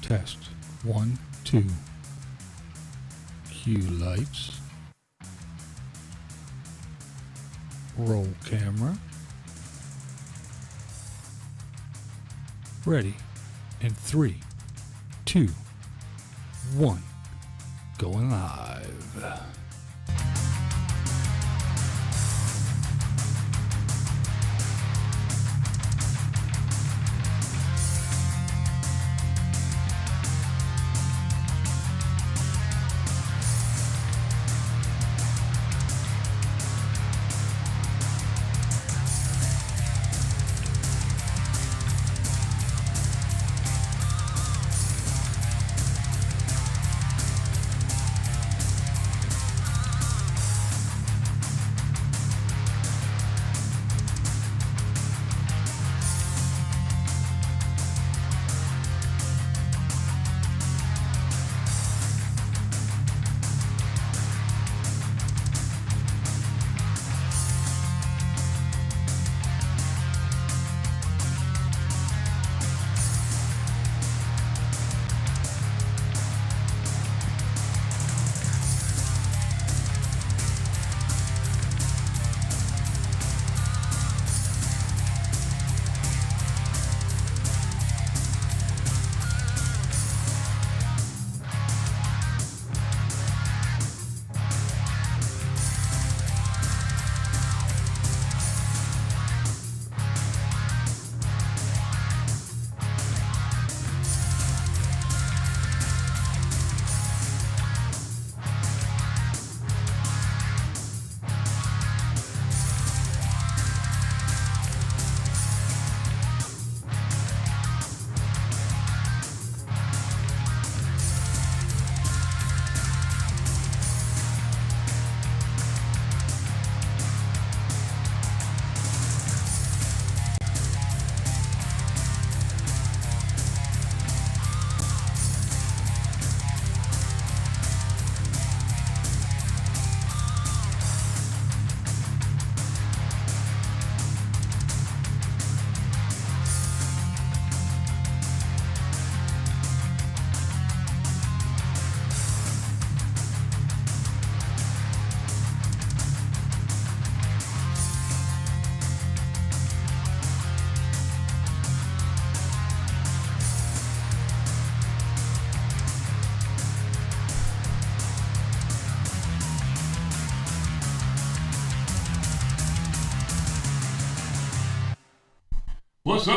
Test 1, 2. Cue lights. Roll camera. Ready in 3, 2, 1. Going live.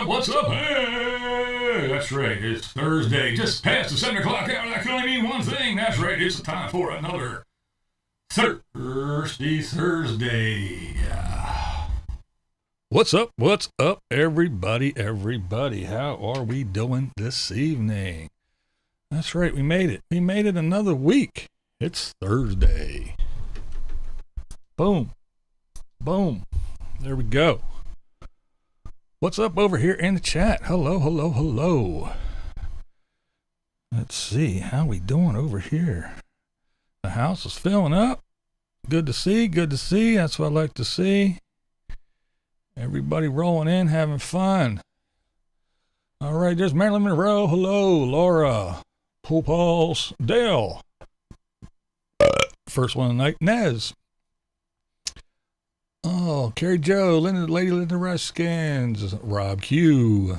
What's up? Hey, that's right, it's Thursday, just past the 7 o'clock hour. That can only mean one thing. That's right, it's time for another Thirsty Thursday. What's up, everybody? How are we doing this evening? That's right, we made it. We made it another week. It's Thursday. Boom. There we go. What's up over here in the chat? Hello. Let's see, how we doing over here? The house is filling up. Good to see. That's what I like to see. Everybody rolling in, having fun. All right, there's Marilyn Monroe. Hello, Laura. Pool Pauls. Dale. First one of the night, Nez. Oh, Carrie Joe, Lady Linda Ruskins, Rob Q,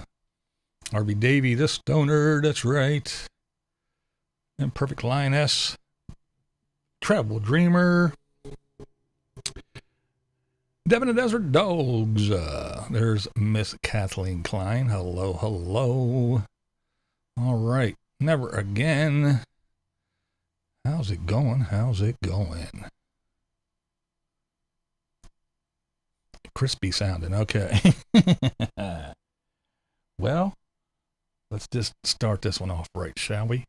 RB Davey, the Stoner, that's right. And Perfect Lioness, Travel Dreamer, Devin the Desert Dogs, there's Miss Kathleen Klein, hello. All right, Never Again. How's it going? Crispy sounding, okay. Well, let's just start this one off right, shall we?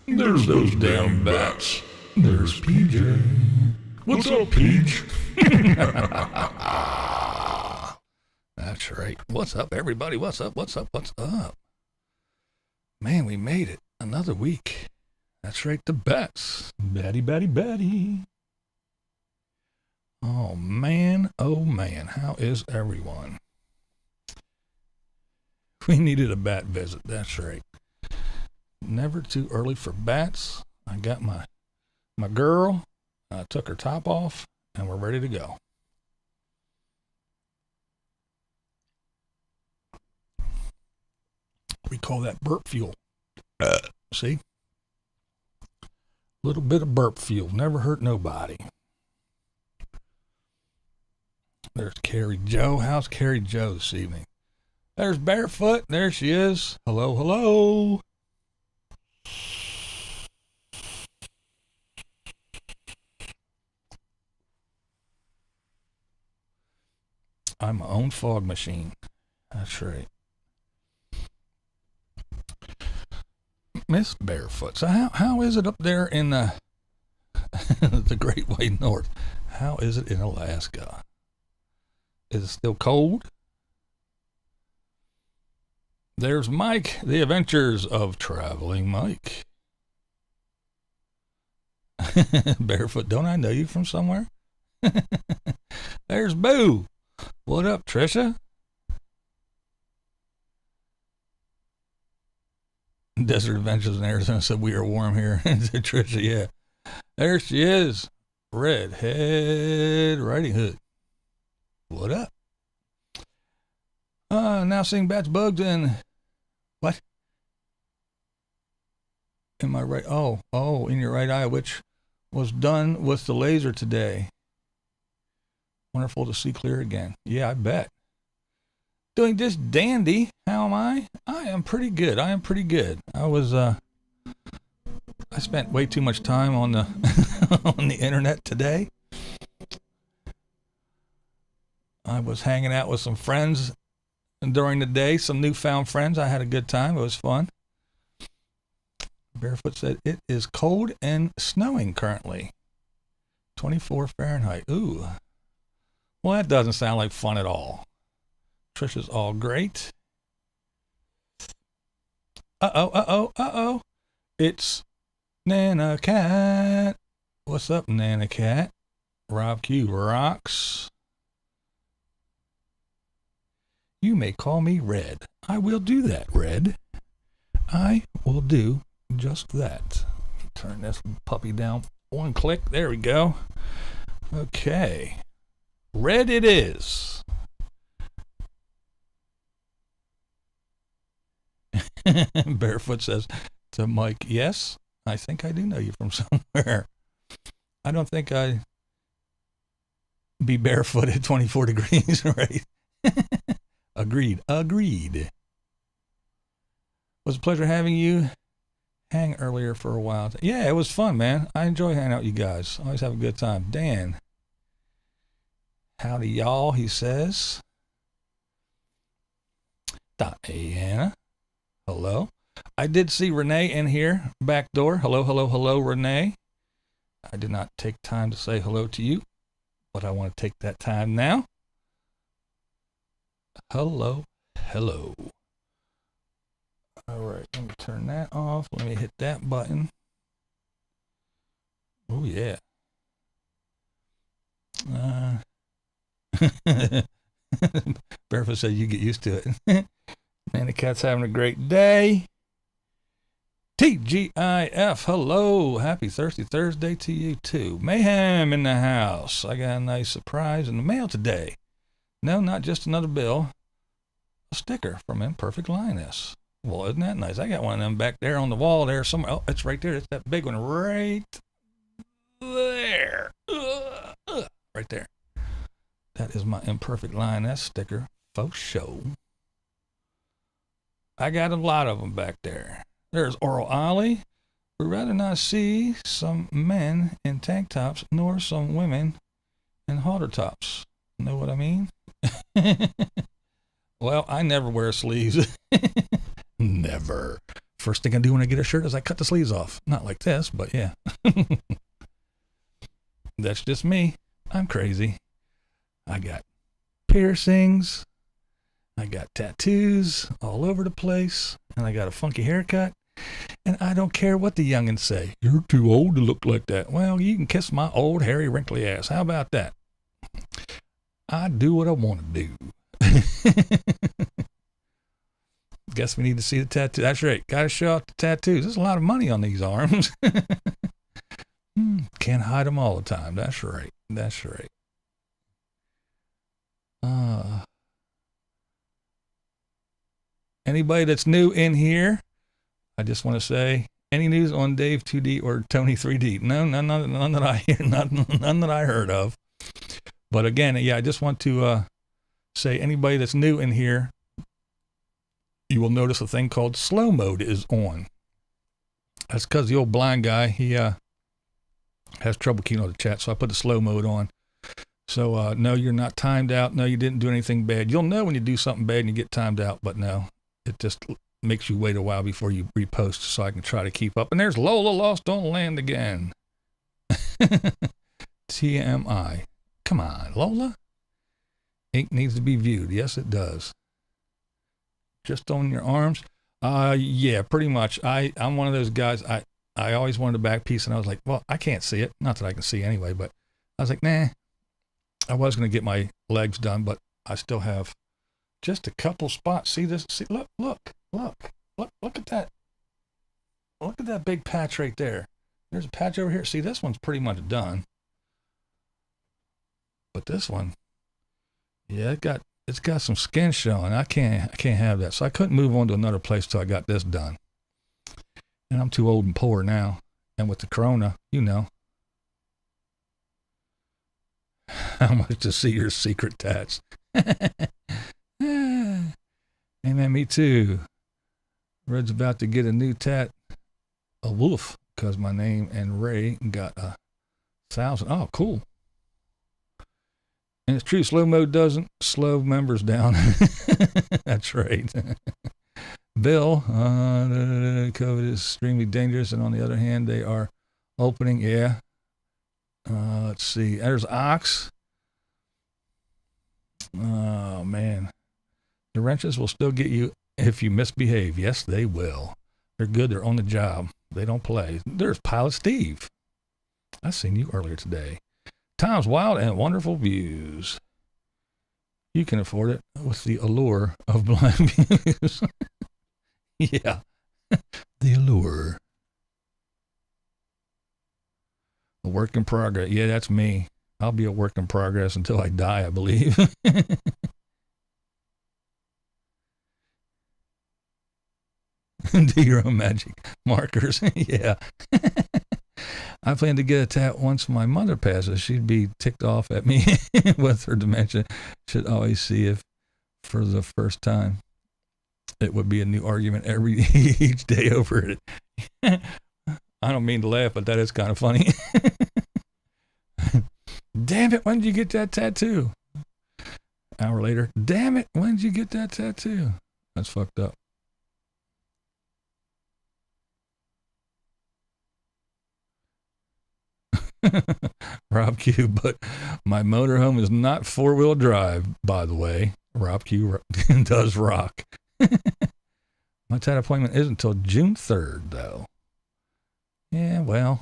There's those damn bats. There's PJ. What's up, Peach? That's right. What's up, everybody? What's up? Man, we made it. Another week. That's right, the bats. Batty. Oh man, how is everyone? We needed a bat visit. That's right. Never too early for bats. I got my girl. I took her top off, and we're ready to go. We call that burp fuel. See? A little bit of burp fuel. Never hurt nobody. There's Carrie Joe. How's Carrie Joe this evening? There's Barefoot. There she is. Hello, hello. I'm my own fog machine. That's right. Miss Barefoot. So how is it up there in the the Great White North? How is it in Alaska? Is it still cold? There's Mike, the adventures of traveling Mike. Barefoot, don't I know you from somewhere? There's Boo. What up, Trisha? Desert Adventures in Arizona said we are warm here. Trisha, yeah. There she is. Redhead Riding Hood. What up? Now seeing bats, bugs, and what? Am I right? Oh, in your right eye, which was done with the laser today. Wonderful to see clear again. Yeah, I bet. Doing just dandy. How am I? I am pretty good. I spent way too much time on the on the internet today. I was hanging out with some friends during the day, some newfound friends. I had a good time. It was fun. Barefoot said it is cold and snowing currently. 24 Fahrenheit. Ooh. Well, that doesn't sound like fun at all. Trisha's all great. Uh-oh. It's Nana Cat. What's up, Nana Cat? Rob Q rocks. You may call me Red. I will do that, Red. I will do just that. Turn this puppy down one click. There we go. Okay. Red it is. Barefoot says to Mike, yes, I think I do know you from somewhere. I don't think I'd be barefoot at 24 degrees, right? Agreed. Was a pleasure having you hang earlier for a while. Yeah, it was fun, man. I enjoy hanging out with you guys. Always have a good time. Dan. Howdy, y'all, he says. Diana. Hello. I did see Renee in here, back door. Hello, Renee. I did not take time to say hello to you, but I want to take that time now. Hello. All right, let me turn that off. Let me hit that button. Oh, yeah. Barefoot said you get used to it. Man, the cat's having a great day. TGIF, hello. Happy Thirsty Thursday to you, too. Mayhem in the house. I got a nice surprise in the mail today. No, not just another bill. A sticker from Imperfect Lioness. Well, isn't that nice? I got one of them back there on the wall there somewhere. Oh, it's right there. It's that big one right there. Right there. That is my Imperfect Lioness sticker. Faux show. I got a lot of them back there. There's Oral Ollie. We'd rather not see some men in tank tops nor some women in halter tops. Know what I mean? Well, I never wear sleeves. Never. First thing I do when I get a shirt is I cut the sleeves off. Not like this, but yeah. That's just me. I'm crazy. I got piercings. I got tattoos all over the place. And I got a funky haircut. And I don't care what the youngins say. You're too old to look like that. Well, you can kiss my old, hairy, wrinkly ass. How about that? I do what I want to do. Guess we need to see the tattoo. That's right. Got to show off the tattoos. There's a lot of money on these arms. Can't hide them all the time. That's right. That's right. Anybody that's new in here, I just want to say, any news on Dave 2D or Tony 3D? No, none that I hear, none that I heard of. But again, yeah, I just want to say, anybody that's new in here, you will notice a thing called slow mode is on. That's because the old blind guy, he has trouble keeping on the chat, so I put the slow mode on. So no, you're not timed out. No, you didn't do anything bad. You'll know when you do something bad and you get timed out, but no, it just makes you wait a while before you repost so I can try to keep up. And there's Lola lost on land again. TMI. Come on, Lola. Ink needs to be viewed. Yes, it does. Just on your arms? Yeah, pretty much. I'm one of those guys. I always wanted a back piece, and I was like, well, I can't see it. Not that I can see anyway, but I was like, nah. I was going to get my legs done, but I still have just a couple spots. See this? See, look at that. Look at that big patch right there. There's a patch over here. See, this one's pretty much done. But this one, yeah, it's got some skin showing. I can't have that. So I couldn't move on to another place till I got this done. And I'm too old and poor now. And with the corona, you know. How much to see your secret tats? Amen, me too. Red's about to get a new tat, a wolf, because my name and Ray got 1,000. Oh, cool. And it's true, slow mode doesn't slow members down. That's right. Bill, COVID is extremely dangerous, and on the other hand, they are opening. Yeah. Let's see. There's Ox. Oh, man. The wrenches will still get you if you misbehave. Yes, they will. They're good. They're on the job. They don't play. There's Pilot Steve. I seen you earlier today. Tom's wild and wonderful views. You can afford it with the allure of blind views. Yeah. The allure. A work in progress. Yeah, that's me. I'll be a work in progress until I die, I believe. Do your own magic markers. Yeah. I plan to get a tat once my mother passes. She'd be ticked off at me with her dementia. Should always see if for the first time. It would be a new argument each day over it. I don't mean to laugh, but that is kind of funny. Damn it, when did you get that tattoo? Hour later, damn it, when did you get that tattoo? That's fucked up. Rob Q, but my motorhome is not four-wheel drive, by the way. Rob Q does rock. My tat appointment isn't until June 3rd, though. Yeah, well,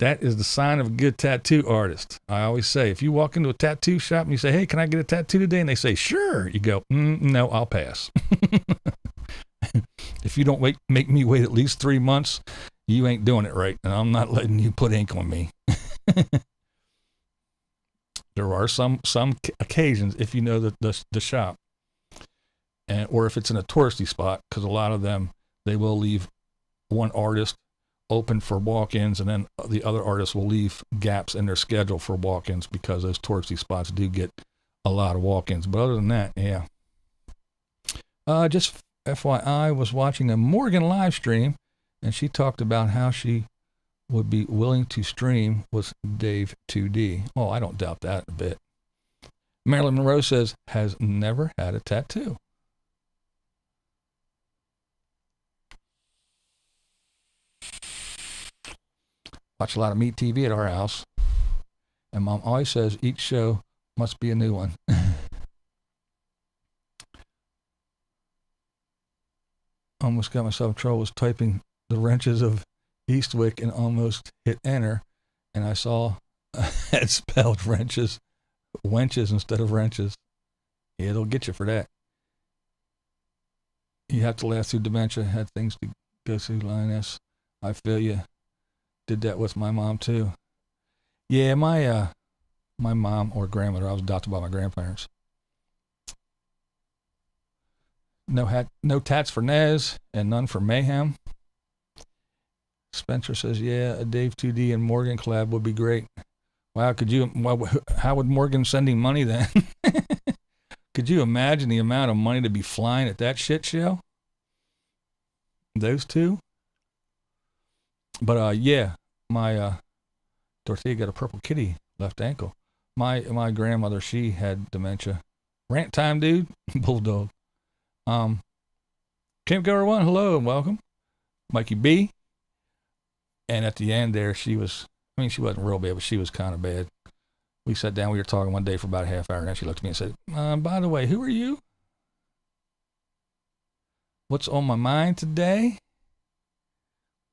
that is the sign of a good tattoo artist. I always say, if you walk into a tattoo shop and you say, hey, can I get a tattoo today? And they say, sure. You go, no, I'll pass. If you don't make me wait at least 3 months, you ain't doing it right. And I'm not letting you put ink on me. There are some occasions, if you know the shop, or if it's in a touristy spot, because a lot of them, they will leave one artist open for walk-ins, and then the other artists will leave gaps in their schedule for walk-ins, because those touristy spots do get a lot of walk-ins. But other than that, yeah. Just FYI, was watching a Morgan live stream, and she talked about how she would be willing to stream with Dave 2D. Oh, I don't doubt that a bit. Marilyn Monroe says, has never had a tattoo. Watch a lot of Meat TV at our house. And Mom always says each show must be a new one. Almost got myself in trouble. Was typing the wrenches of Eastwick and almost hit enter. And I saw it spelled wenches instead of wrenches. Yeah, it'll get you for that. You have to laugh through dementia. Had things to go through, Lioness. I feel you. Did that with my mom too. Yeah, my mom or grandmother, I was adopted by my grandparents. No tats for Nez and none for Mayhem. Spencer says, yeah, a Dave 2D and Morgan collab would be great. Wow, how would Morgan send him money then? Could you imagine the amount of money to be flying at that shit show? Those two? But yeah, my Dorothea got a purple kitty left ankle. My grandmother, she had dementia. Rant time, dude. Bulldog. Camp Goer 1, hello and welcome. Mikey B. And at the end there, she wasn't real bad, but she was kind of bad. We sat down, we were talking one day for about a half hour, and then she looked at me and said, by the way, who are you? What's on my mind today?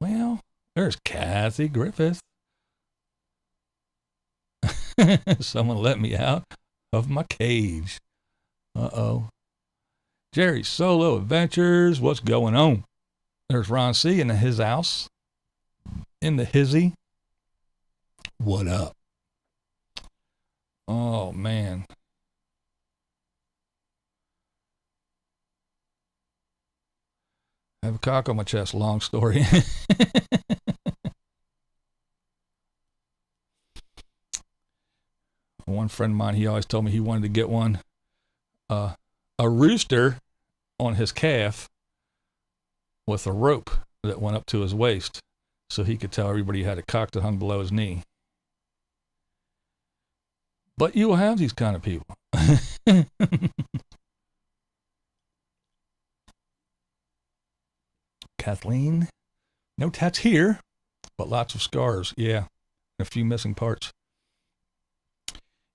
Well, there's Kathy Griffith. Someone let me out of my cage. Uh-oh. Jerry's Solo Adventures, what's going on? There's Ron C. in his house. In the hizzy. What up? Oh, man. I have a cock on my chest. Long story. One friend of mine, he always told me he wanted to get one. A rooster on his calf with a rope that went up to his waist so he could tell everybody he had a cock that hung below his knee. But you will have these kind of people. Kathleen, no tats here, but lots of scars. Yeah, a few missing parts.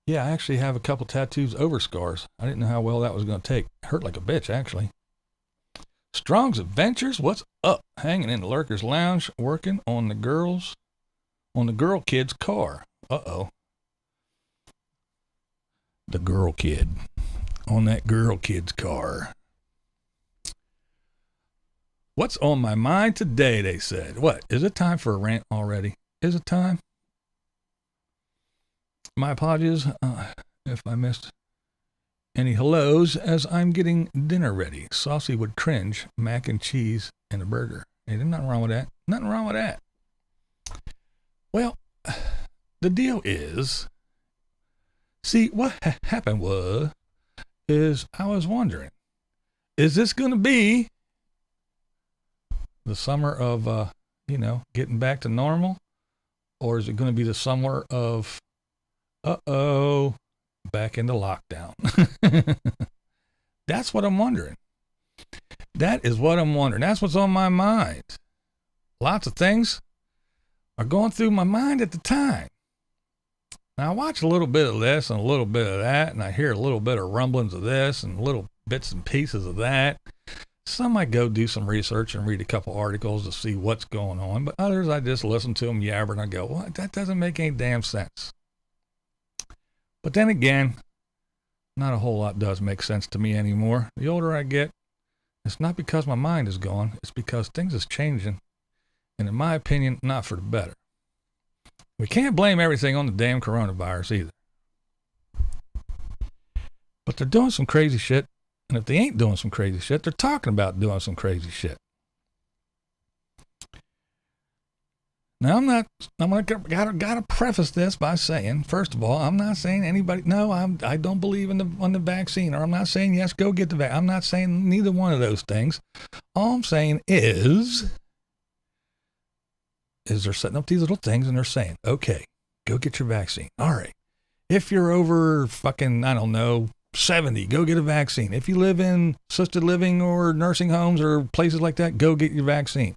Yeah, I actually have a couple tattoos over scars. I didn't know how well that was going to take. It hurt like a bitch, actually. Strong's Adventures, what's up? Hanging in the Lurkers Lounge, working on the girl kid's car. Uh-oh. The girl kid. On that girl kid's car. What's on my mind today, they said. What? Is it time for a rant already? Is it time? My apologies if I missed any hellos as I'm getting dinner ready. Saucy would cringe, mac and cheese and a burger. Hey, there's nothing wrong with that. Nothing wrong with that. Well, the deal is, see, what happened is I was wondering, is this going to be the summer of, getting back to normal? Or is it going to be the summer of, back into lockdown? That's what I'm wondering. That is what I'm wondering. That's what's on my mind. Lots of things are going through my mind at the time. Now I watch a little bit of this and a little bit of that, and I hear a little bit of rumblings of this and little bits and pieces of that. Some I go do some research and read a couple articles to see what's going on, but others I just listen to them yabber and I go, well, that doesn't make any damn sense. But then again, not a whole lot does make sense to me anymore. The older I get, it's not because my mind is gone, it's because things is changing, and in my opinion, not for the better. We can't blame everything on the damn coronavirus either. But they're doing some crazy shit, and if they ain't doing some crazy shit, they're talking about doing some crazy shit. Now, gotta preface this by saying, first of all, I'm not saying anybody, no, I don't believe in the vaccine, or I'm not saying, yes, go get the vaccine. I'm not saying neither one of those things. All I'm saying is they're setting up these little things and they're saying, okay, go get your vaccine. All right. If you're over fucking, 70, go get a vaccine. If you live in assisted living or nursing homes or places like that, go get your vaccine.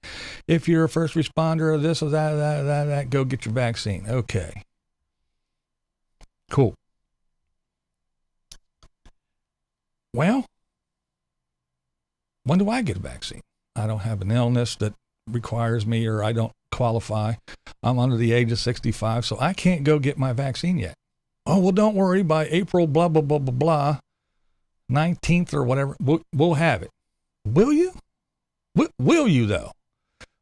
If you're a first responder or this or that, go get your vaccine. Okay. Cool. Well, when do I get a vaccine? I don't have an illness that requires me, or I don't qualify. I'm under the age of 65, so I can't go get my vaccine yet. Oh, well, don't worry. By April, blah, blah, blah, blah, blah, 19th or whatever, we'll have it. Will you? Will you, though?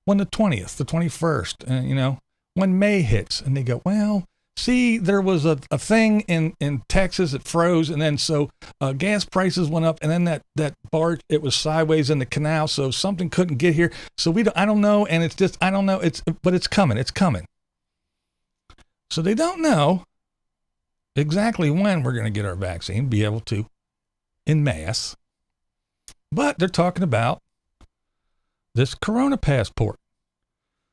When the 20th, the 21st, when May hits, and they go, well, see, there was a thing in Texas that froze, and then so gas prices went up, and then that barge, it was sideways in the canal, so something couldn't get here. So I don't know, and it's just, I don't know, but it's coming. So they don't know exactly when we're going to get our vaccine, be able to, in mass. But they're talking about this Corona passport.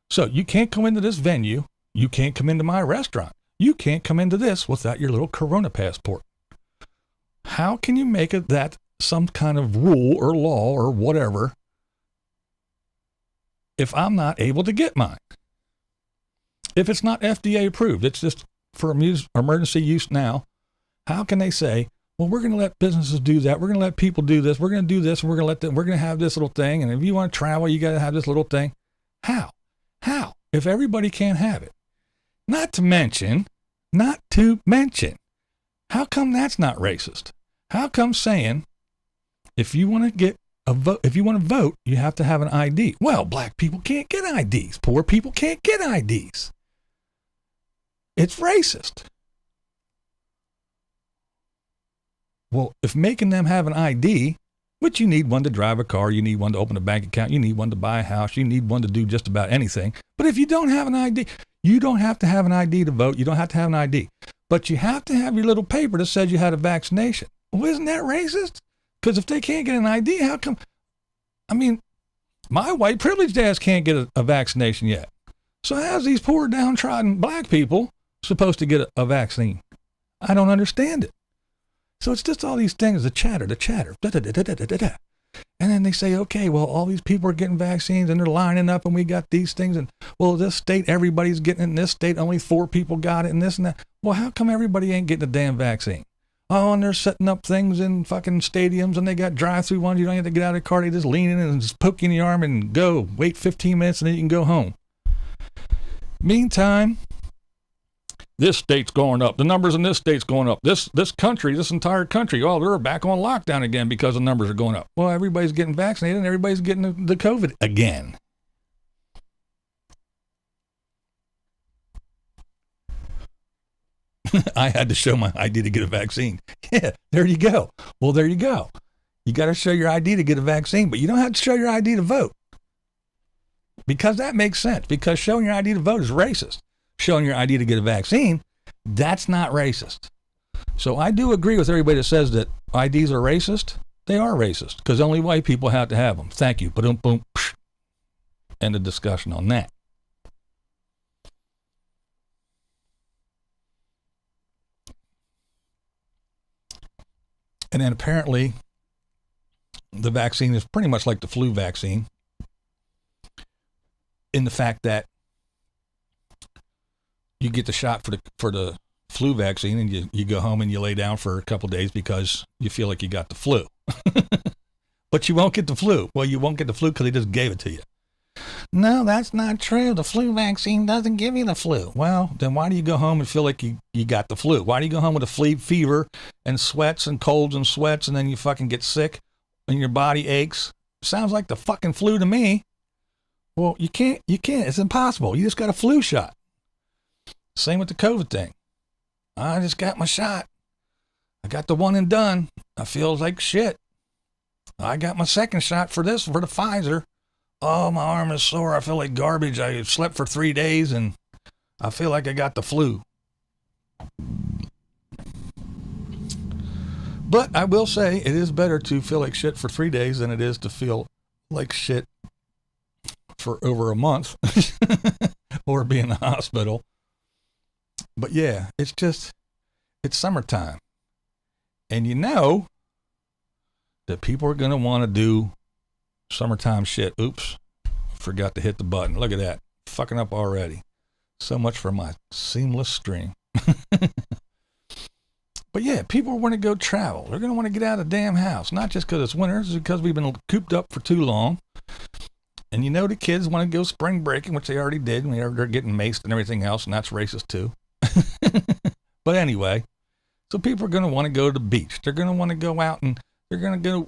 So you can't come into this venue. You can't come into my restaurant. You can't come into this without your little Corona passport. How can you make it that some kind of rule or law or whatever if I'm not able to get mine? If it's not FDA approved, it's just for emergency use now, how can they say, well, we're going to let businesses do that. We're going to let people do this. We're going to do this. We're going to let them, we're going to have this little thing. And if you want to travel, you got to have this little thing. How? If everybody can't have it? Not to mention, how come that's not racist? How come saying if you want to get a vote, if you want to vote, you have to have an ID? Well, black people can't get IDs. Poor people can't get IDs. It's racist. Well, if making them have an ID, which you need one to drive a car, you need one to open a bank account, you need one to buy a house, you need one to do just about anything. But if you don't have an ID, you don't have to have an ID to vote. You don't have to have an ID. But you have to have your little paper that says you had a vaccination. Well, isn't that racist? Because if they can't get an ID, how come? I mean, my white privileged ass can't get a vaccination yet. So how's these poor downtrodden black people supposed to get a vaccine? I don't understand it. So it's just all these things, the chatter, and then they say, okay, well, all these people are getting vaccines and they're lining up and we got these things. And well, this state, everybody's getting it. In this state, only 4 people got it and this and that. Well, how come everybody ain't getting a damn vaccine? Oh, and they're setting up things in fucking stadiums and they got drive-through ones. You don't have to get out of the car. They just lean in and just poke you in the arm and go. Wait 15 minutes and then you can go home. Meantime, this state's going up. The numbers in this state's going up. This entire country, oh, they're back on lockdown again because the numbers are going up. Well, everybody's getting vaccinated and everybody's getting the COVID again. I had to show my ID to get a vaccine. Yeah, there you go. Well, there you go. You got to show your ID to get a vaccine, but you don't have to show your ID to vote. Because that makes sense. Because showing your ID to vote is racist. Showing your ID to get a vaccine, that's not racist. So I do agree with everybody that says that IDs are racist. They are racist because only white people have to have them. Thank you. Boom, boom. End of discussion on that. And then apparently the vaccine is pretty much like the flu vaccine in the fact that you get the shot for the flu vaccine and you go home and you lay down for a couple of days because you feel like you got the flu. But you won't get the flu. Well, you won't get the flu because they just gave it to you. No, that's not true. The flu vaccine doesn't give you the flu. Well, then why do you go home and feel like you got the flu? Why do you go home with a fever and sweats and colds and sweats and then you fucking get sick and your body aches? Sounds like the fucking flu to me. Well, you can't. It's impossible. You just got a flu shot. Same with the COVID thing. I just got my shot. I got the one and done. I feel like shit. I got my second shot for the Pfizer. Oh, my arm is sore. I feel like garbage. I slept for 3 days and I feel like I got the flu. But I will say it is better to feel like shit for 3 days than it is to feel like shit for over a month or be in the hospital. But yeah, it's summertime. And you know that people are going to want to do summertime shit. Oops, forgot to hit the button. Look at that. Fucking up already. So much for my seamless stream. But yeah, people want to go travel. They're going to want to get out of the damn house. Not just because it's winter, it's because we've been cooped up for too long. And you know the kids want to go spring breaking, which they already did. And they're getting maced and everything else, and that's racist too. But anyway, so people are going to want to go to the beach. They're going to want to go out and they're going to go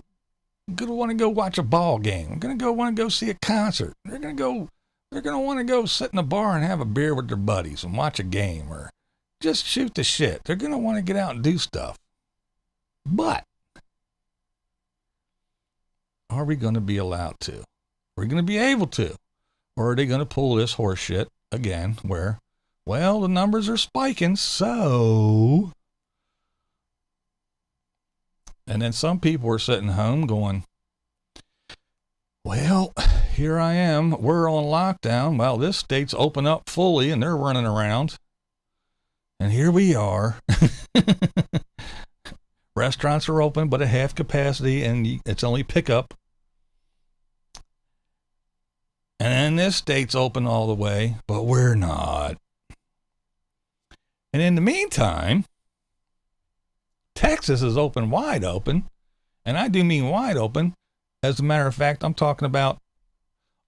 I'm going to want to go watch a ball game. I'm going to want to go see a concert. They're going to want to go sit in a bar and have a beer with their buddies and watch a game or just shoot the shit. They're going to want to get out and do stuff. But are we going to be allowed to? Are we going to be able to? Or are they going to pull this horse shit again where, well, the numbers are spiking, so... And then some people are sitting home going, well, here I am. We're on lockdown. Well, this state's open up fully and they're running around. And here we are. Restaurants are open, but at half capacity and it's only pickup. And then this state's open all the way, but we're not. And in the meantime, Texas is open, wide open, and I do mean wide open. As a matter of fact, I'm talking about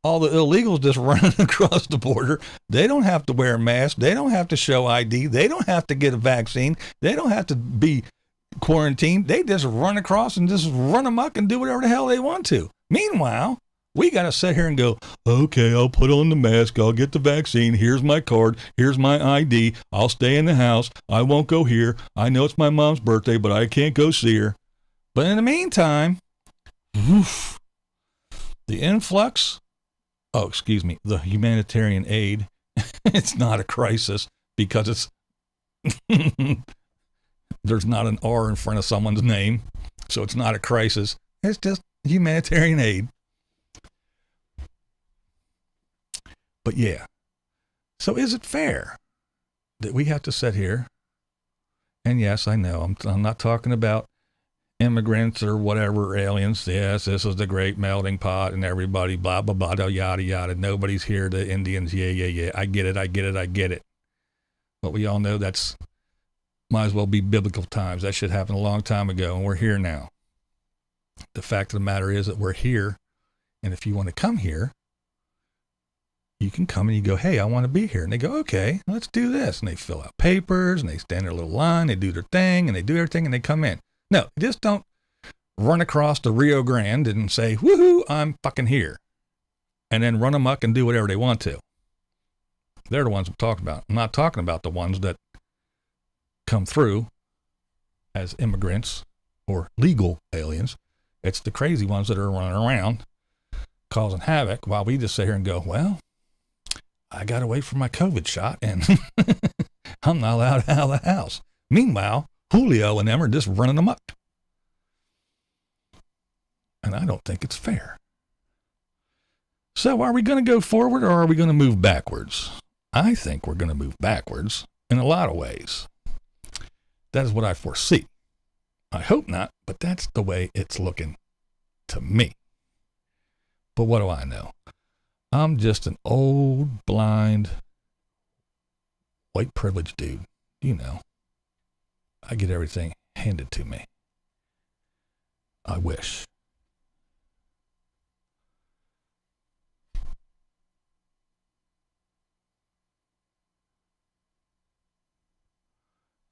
all the illegals just running across the border. They don't have to wear a mask. They don't have to show ID. They don't have to get a vaccine. They don't have to be quarantined. They just run across and just run amok and do whatever the hell they want to. Meanwhile, we got to sit here and go, okay, I'll put on the mask. I'll get the vaccine. Here's my card. Here's my ID. I'll stay in the house. I won't go here. I know it's my mom's birthday, but I can't go see her. But in the meantime, the influx, the humanitarian aid, it's not a crisis because it's, there's not an R in front of someone's name. So it's not a crisis. It's just humanitarian aid. But yeah, so is it fair that we have to sit here? And yes, I know, I'm not talking about immigrants or whatever, aliens. Yes, this is the great melting pot and everybody, blah, blah, blah, yada, yada. Nobody's here, the Indians, yeah. I get it. But we all know that's, might as well be biblical times. That shit happened a long time ago, and we're here now. The fact of the matter is that we're here, and if you want to come here, you can come and you go, hey, I want to be here. And they go, okay, let's do this. And they fill out papers and they stand in their little line. They do their thing and they do everything and they come in. No, just don't run across the Rio Grande and say, woohoo, I'm fucking here. And then run amok and do whatever they want to. They're the ones I'm talking about. I'm not talking about the ones that come through as immigrants or legal aliens. It's the crazy ones that are running around causing havoc while we just sit here and go, well, I got to wait for my COVID shot and I'm not allowed out of the house. Meanwhile, Julio and them are just running amok. And I don't think it's fair. So are we going to go forward or are we going to move backwards? I think we're going to move backwards in a lot of ways. That is what I foresee. I hope not, but that's the way it's looking to me. But what do I know? I'm just an old, blind, white privileged dude. You know, I get everything handed to me. I wish.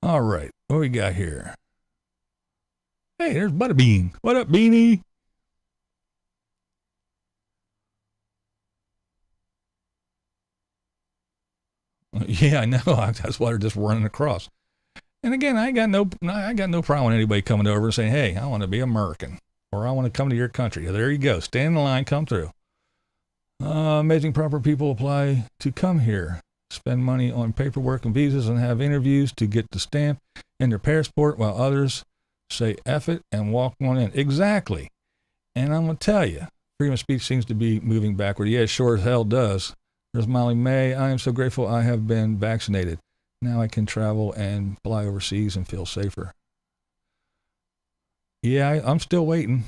All right, what we got here? Hey, there's Butterbean. What up, Beanie? Yeah, I know. That's why they're just running across. And again, I got no problem with anybody coming over and saying, "Hey, I want to be American," or "I want to come to your country." There you go. Stand in the line, come through. Amazing proper people apply to come here, spend money on paperwork and visas, and have interviews to get the stamp in their passport, while others say F it and walk on in. Exactly. And I'm gonna tell you, freedom of speech seems to be moving backward. Yeah, it sure as hell does. There's Molly May. I am so grateful I have been vaccinated. Now I can travel and fly overseas and feel safer. Yeah, I'm still waiting.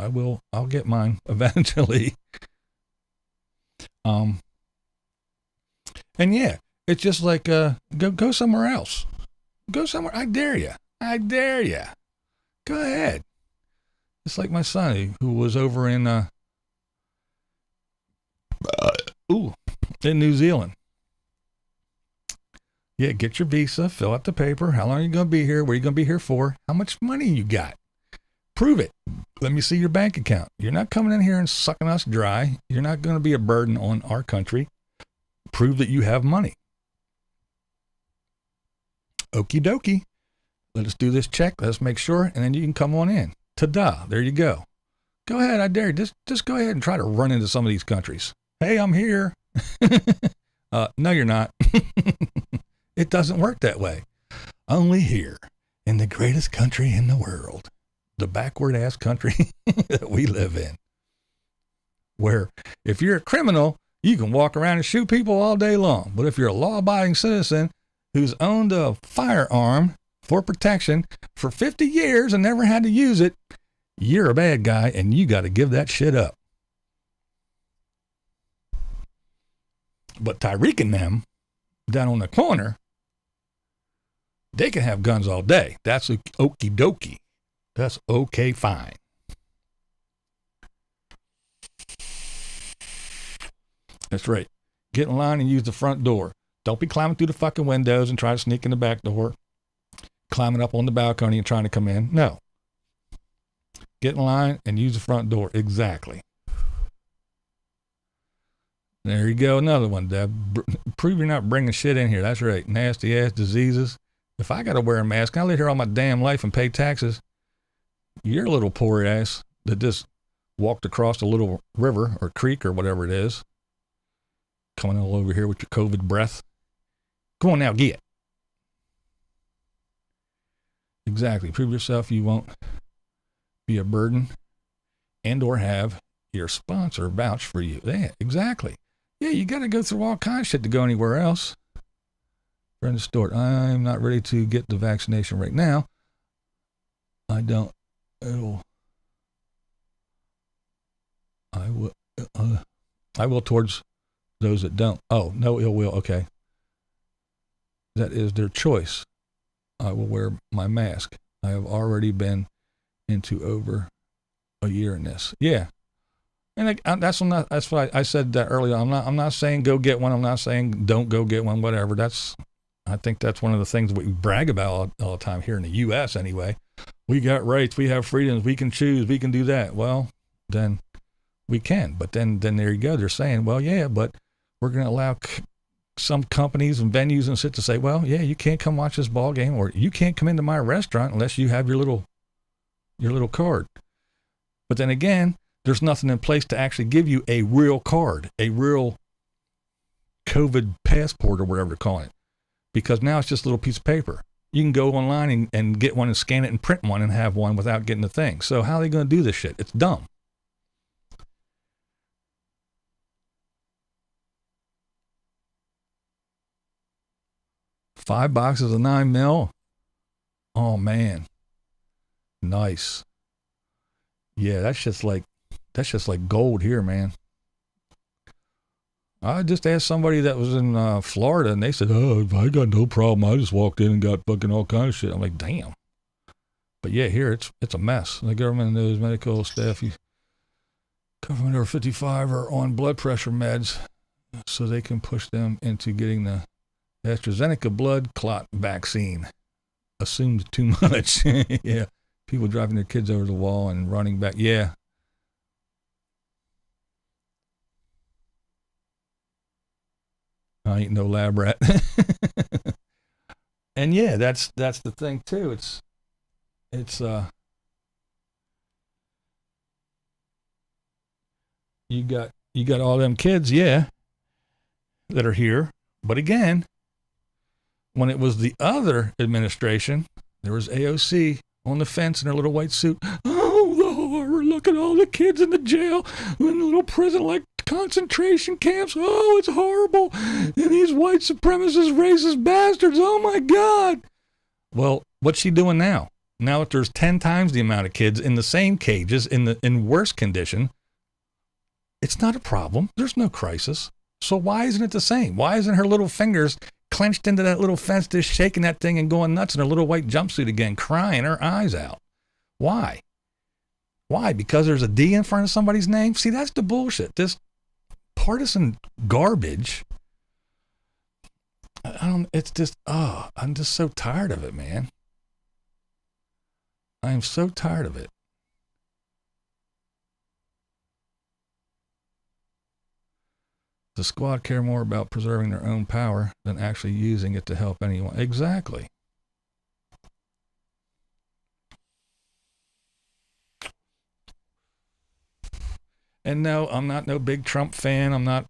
I'll get mine eventually. And yeah, it's just like, go somewhere else. Go somewhere. I dare you. Go ahead. It's like my son who was over in, in New Zealand. Yeah, get your visa, fill out the paper. How long are you going to be here? What are you going to be here for? How much money you got? Prove it. Let me see your bank account. You're not coming in here and sucking us dry. You're not going to be a burden on our country. Prove that you have money. Okie dokie. Let us do this check. Let us make sure, and then you can come on in. Ta-da. There you go. Go ahead. I dare you. Just go ahead and try to run into some of these countries. Hey, I'm here. No, you're not. It doesn't work that way. Only here in the greatest country in the world, the backward ass country that we live in, where if you're a criminal, you can walk around and shoot people all day long. But if you're a law-abiding citizen who's owned a firearm for protection for 50 years and never had to use it, you're a bad guy and you got to give that shit up. But Tyreek and them down on the corner, they can have guns all day. That's okie dokie. That's okay, fine. That's right. Get in line and use the front door. Don't be climbing through the fucking windows and try to sneak in the back door. Climbing up on the balcony and trying to come in. No. Get in line and use the front door. Exactly. There you go. Another one, Deb. Prove you're not bringing shit in here. That's right. Nasty ass diseases. If I got to wear a mask, I live here all my damn life and pay taxes. You're a little poor ass that just walked across a little river or creek or whatever it is. Coming all over here with your COVID breath. Come on now, get it. Exactly. Prove yourself you won't be a burden and or have your sponsor vouch for you. Yeah, exactly. Yeah, you got to go through all kinds of shit to go anywhere else. Brenda Stewart, I'm not ready to get the vaccination right now. I will towards those that don't. Oh, no ill will. Okay. That is their choice. I will wear my mask. I have already been into over a year in this. Yeah. And that's why I said that earlier. I'm not saying go get one. I'm not saying don't go get one, whatever. I think that's one of the things we brag about all the time here in the U.S. anyway. We got rights. We have freedoms. We can choose. We can do that. Well, then we can. But then there you go. They're saying, well, yeah, but we're going to allow some companies and venues and shit to say, well, yeah, you can't come watch this ball game, or you can't come into my restaurant unless you have your little card. But then again, there's nothing in place to actually give you a real card, a real COVID passport or whatever they're calling it. Because now it's just a little piece of paper. You can go online and get one and scan it and print one and have one without getting the thing. So how are they going to do this shit? It's dumb. $5 boxes of 9mm. Oh man. Nice. Yeah, that's just like gold here, man. I just asked somebody that was in Florida, and they said, oh, I got no problem. I just walked in and got fucking all kinds of shit. I'm like, damn. But yeah, here it's a mess. The government knows medical staff, government over 55 are on blood pressure meds, so they can push them into getting the AstraZeneca blood clot vaccine. Assumed too much. Yeah. People driving their kids over the wall and running back. Yeah. I ain't no lab rat. And yeah, that's the thing too. It's you got all them kids, yeah, that are here. But again, when it was the other administration, there was AOC on the fence in her little white suit. Oh, the horror, look at all the kids in the jail, in the little prison, like concentration camps. Oh, it's horrible. And these white supremacist, racist bastards. Oh my God. Well, what's she doing now? Now that there's 10 times the amount of kids in the same cages, in worse condition, it's not a problem. There's no crisis. So why isn't it the same? Why isn't her little fingers clenched into that little fence, just shaking that thing and going nuts in her little white jumpsuit again, crying her eyes out? Why? Why? Because there's a D in front of somebody's name? See, that's the bullshit. This partisan garbage. I'm just so tired of it, man. I am so tired of it. The squad care more about preserving their own power than actually using it to help anyone. Exactly. And no, I'm not no big Trump fan. I'm not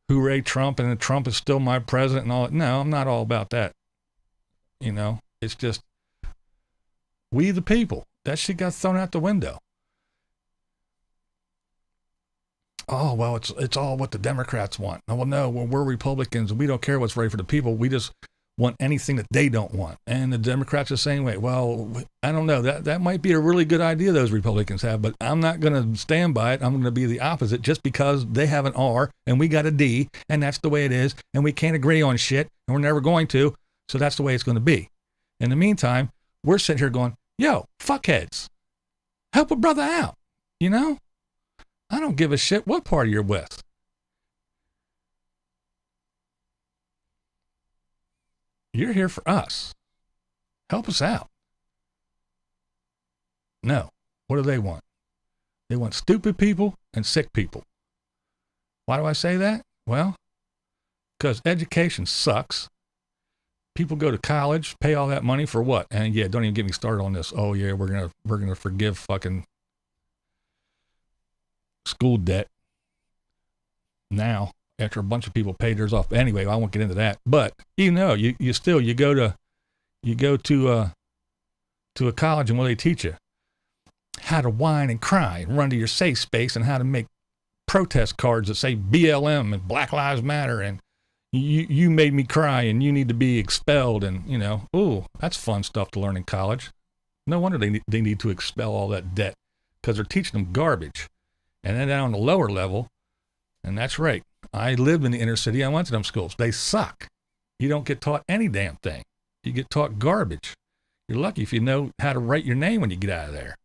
hooray Trump and Trump is still my president and all that. No, I'm not all about that. You know, it's just we the people. That shit got thrown out the window. Oh, well, it's all what the Democrats want. Oh, well, no, we're Republicans. We don't care what's right for the people. We just want anything that they don't want. And the Democrats are the same way. Well, I don't know. That might be a really good idea those Republicans have, but I'm not going to stand by it. I'm going to be the opposite just because they have an R and we got a D, and that's the way it is, and we can't agree on shit, and we're never going to, so that's the way it's going to be. In the meantime, we're sitting here going, yo, fuckheads, help a brother out, you know? I don't give a shit what party you're with. You're here for us. Help us out. No. What do they want? They want stupid people and sick people. Why do I say that? Well, because education sucks. People go to college, pay all that money for what? And yeah, don't even get me started on this. Oh yeah, we're gonna forgive fucking school debt now after a bunch of people paid theirs off. Anyway, I won't get into that. But you know, you go to a college, and what do they teach you? How to whine and cry and run to your safe space, and how to make protest cards that say BLM and Black Lives Matter and you made me cry and you need to be expelled, and you know, ooh, that's fun stuff to learn in college. No wonder they need to expel all that debt, because they're teaching them garbage. And then down on the lower level, and that's right, I lived in the inner city, I went to them schools. They suck. You don't get taught any damn thing. You get taught garbage. You're lucky if you know how to write your name when you get out of there.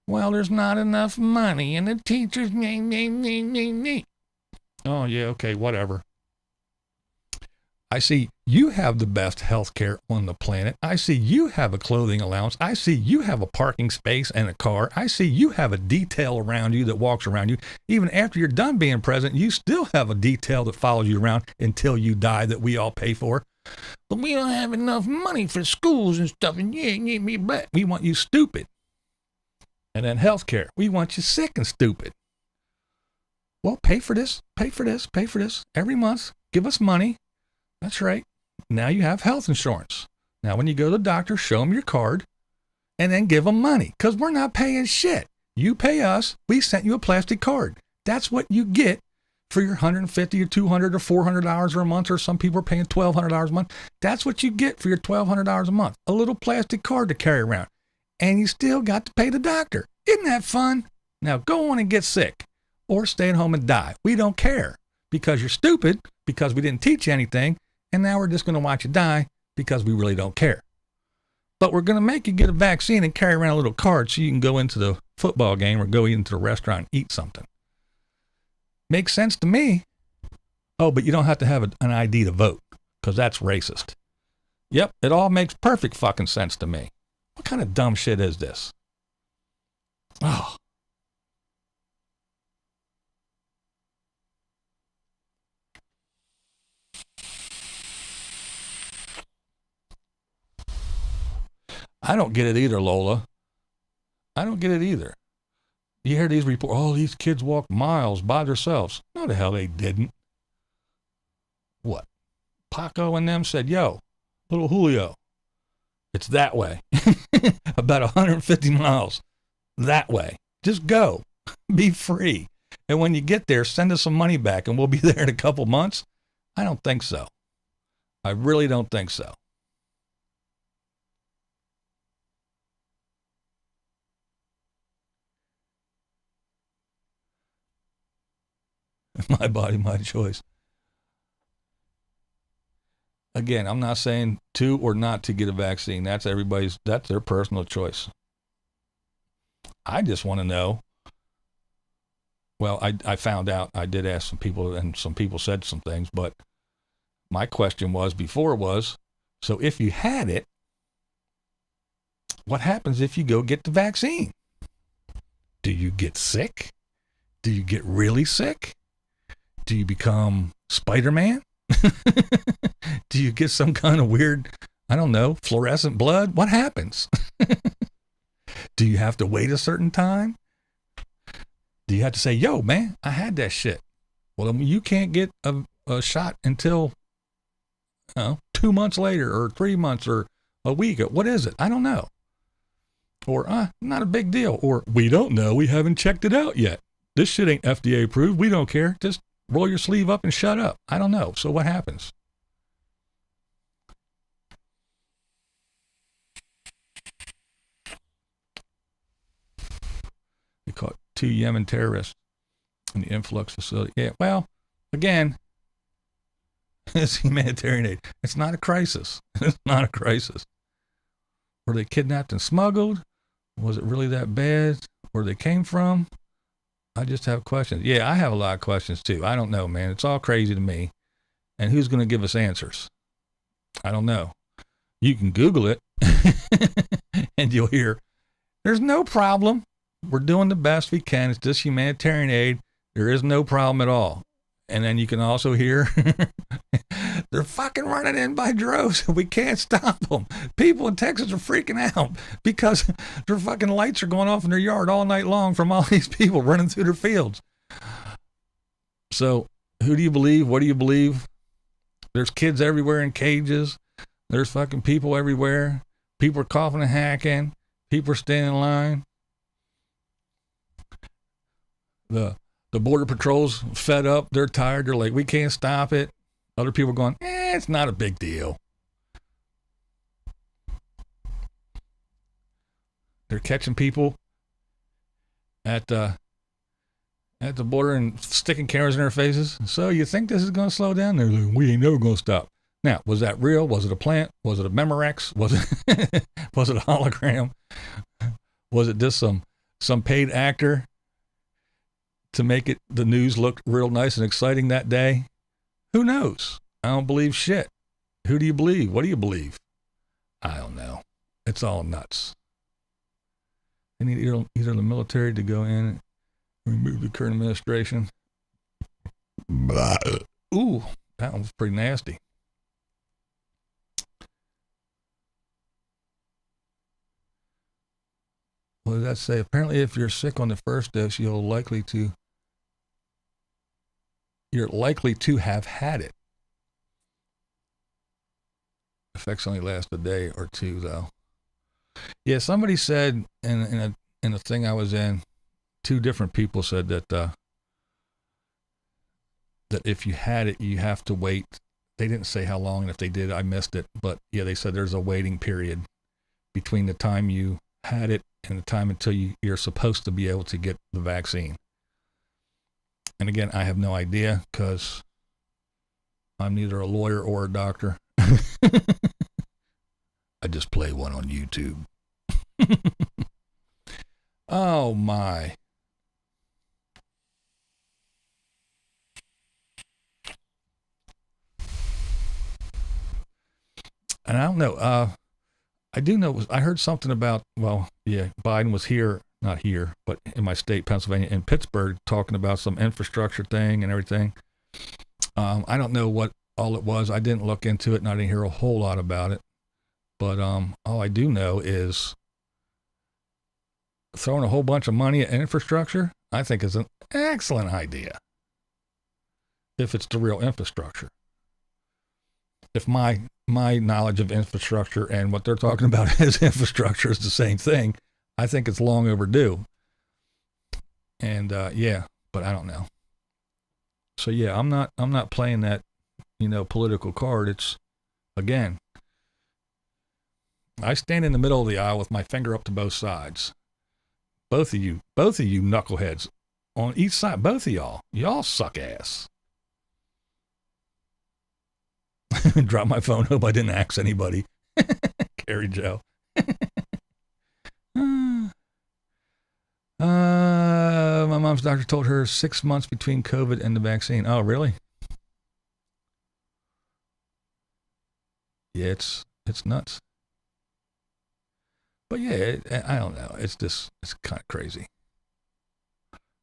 Well, there's not enough money, and the teachers, oh yeah, okay, whatever. I see you have the best health care on the planet. I see you have a clothing allowance. I see you have a parking space and a car. I see you have a detail around you that walks around you. Even after you're done being president, you still have a detail that follows you around until you die that we all pay for. But we don't have enough money for schools and stuff, and we want you stupid. And then health care, we want you sick and stupid. Well, pay for this every month. Give us money. That's right. Now you have health insurance. Now when you go to the doctor, show them your card and then give them money, because we're not paying shit. You pay us. We sent you a plastic card. That's what you get for your $150 or $200 or $400 a month, or some people are paying $1,200 a month. That's what you get for your $1,200 a month. A little plastic card to carry around. And you still got to pay the doctor. Isn't that fun? Now go on and get sick or stay at home and die. We don't care, because you're stupid, because we didn't teach you anything. And now we're just going to watch you die because we really don't care. But we're going to make you get a vaccine and carry around a little card so you can go into the football game or go into the restaurant and eat something. Makes sense to me. Oh, but you don't have to have an ID to vote, because that's racist. Yep, it all makes perfect fucking sense to me. What kind of dumb shit is this? Oh. I don't get it either, Lola. I don't get it either. You hear these reports, oh, these kids walked miles by themselves. No, the hell they didn't. What? Paco and them said, yo, little Julio, it's that way. About 150 miles. That way. Just go. Be free. And when you get there, send us some money back and we'll be there in a couple months. I don't think so. I really don't think so. My body, my choice. Again, I'm not saying to or not to get a vaccine. That's their personal choice. I just want to know. Well, I found out, I did ask some people, and some people said some things, but my question before was, so if you had it, what happens if you go get the vaccine? Do you get sick? Do you get really sick? Do you become Spider-Man? Do you get some kind of weird, I don't know, fluorescent blood? What happens? Do you have to wait a certain time? Do you have to say, yo, man, I had that shit? Well, I mean, you can't get a shot until 2 months later or 3 months or a week. What is it? I don't know. Or, not a big deal. Or, we don't know. We haven't checked it out yet. This shit ain't FDA approved. We don't care. Just roll your sleeve up and shut up. I don't know. So what happens? They caught 2 Yemen terrorists in the influx facility. Yeah, well, again, it's humanitarian aid. It's not a crisis. It's not a crisis. Were they kidnapped and smuggled? Was it really that bad? Where they came from? I just have questions. Yeah, I have a lot of questions too. I don't know, man. It's all crazy to me. And who's going to give us answers? I don't know. You can Google it and you'll hear, there's no problem. We're doing the best we can. It's just humanitarian aid. There is no problem at all. And then you can also hear, they're fucking running in by droves. We can't stop them. People in Texas are freaking out because their fucking lights are going off in their yard all night long from all these people running through their fields. So who do you believe? What do you believe? There's kids everywhere in cages. There's fucking people everywhere. People are coughing and hacking. People are standing in line. The border patrol's fed up. They're tired. They're like, we can't stop it. Other people are going, it's not a big deal. They're catching people at the border and sticking cameras in their faces. So you think this is going to slow down? They're like, we ain't never going to stop. Now, was that real? Was it a plant? Was it a Memorex? Was it was it a hologram? Was it just some paid actor to make it the news look real nice and exciting that day? Who knows? I don't believe shit. Who do you believe? What do you believe? I don't know. It's all nuts. They need either the military to go in and remove the current administration. Ooh, that one was pretty nasty. What did that say? Apparently, if you're sick on the first dose, you're likely to have had it. Effects only last a day or two, though. Yeah, somebody said in a thing I was in, 2 different people said that if you had it, you have to wait. They didn't say how long, and if they did, I missed it. But yeah, they said there's a waiting period between the time you had it and the time until you're supposed to be able to get the vaccine. And again, I have no idea because I'm neither a lawyer or a doctor. I just play one on YouTube. Oh my. And I don't know. I do know, I heard something about, well, yeah, Biden was here, not here, but in my state, Pennsylvania, in Pittsburgh, talking about some infrastructure thing and everything. I don't know what all it was. I didn't look into it and I didn't hear a whole lot about it. But all I do know is throwing a whole bunch of money at infrastructure, I think is an excellent idea. If it's the real infrastructure. If my knowledge of infrastructure and what they're talking about as infrastructure is the same thing, I think it's long overdue. And yeah, but I don't know. So yeah, I'm not playing that, political card. It's, again, I stand in the middle of the aisle with my finger up to both sides. Both of you knuckleheads on each side, both of y'all suck ass. Drop my phone. Hope I didn't axe anybody. Carrie Joe. My mom's doctor told her 6 months between COVID and the vaccine. Oh, really? Yeah, it's nuts. But yeah, I don't know. It's kind of crazy.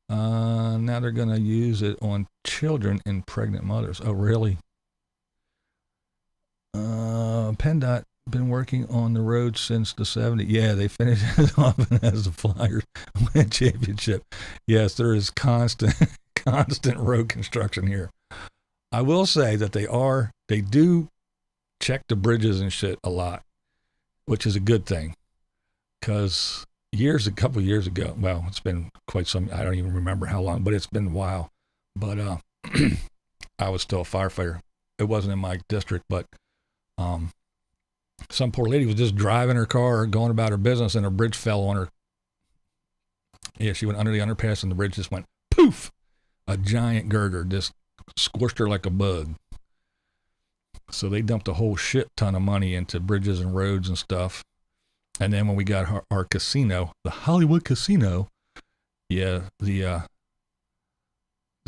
Now they're going to use it on children and pregnant mothers. Oh, really? PennDOT been working on the road since the 70s. Yeah, they finished it off as the Flyers win championship. Yes, there is constant road construction here. I will say that they do check the bridges and shit a lot, which is a good thing. Because a couple years ago, well, it's been quite some, I don't even remember how long, but it's been a while. But I was still a firefighter. It wasn't in my district, but some poor lady was just driving her car, going about her business, and a bridge fell on her. Yeah, she went under the underpass, and the bridge just went poof. A giant girder just squished her like a bug. So they dumped a whole shit ton of money into bridges and roads and stuff. And then when we got our casino, the Hollywood Casino, yeah, the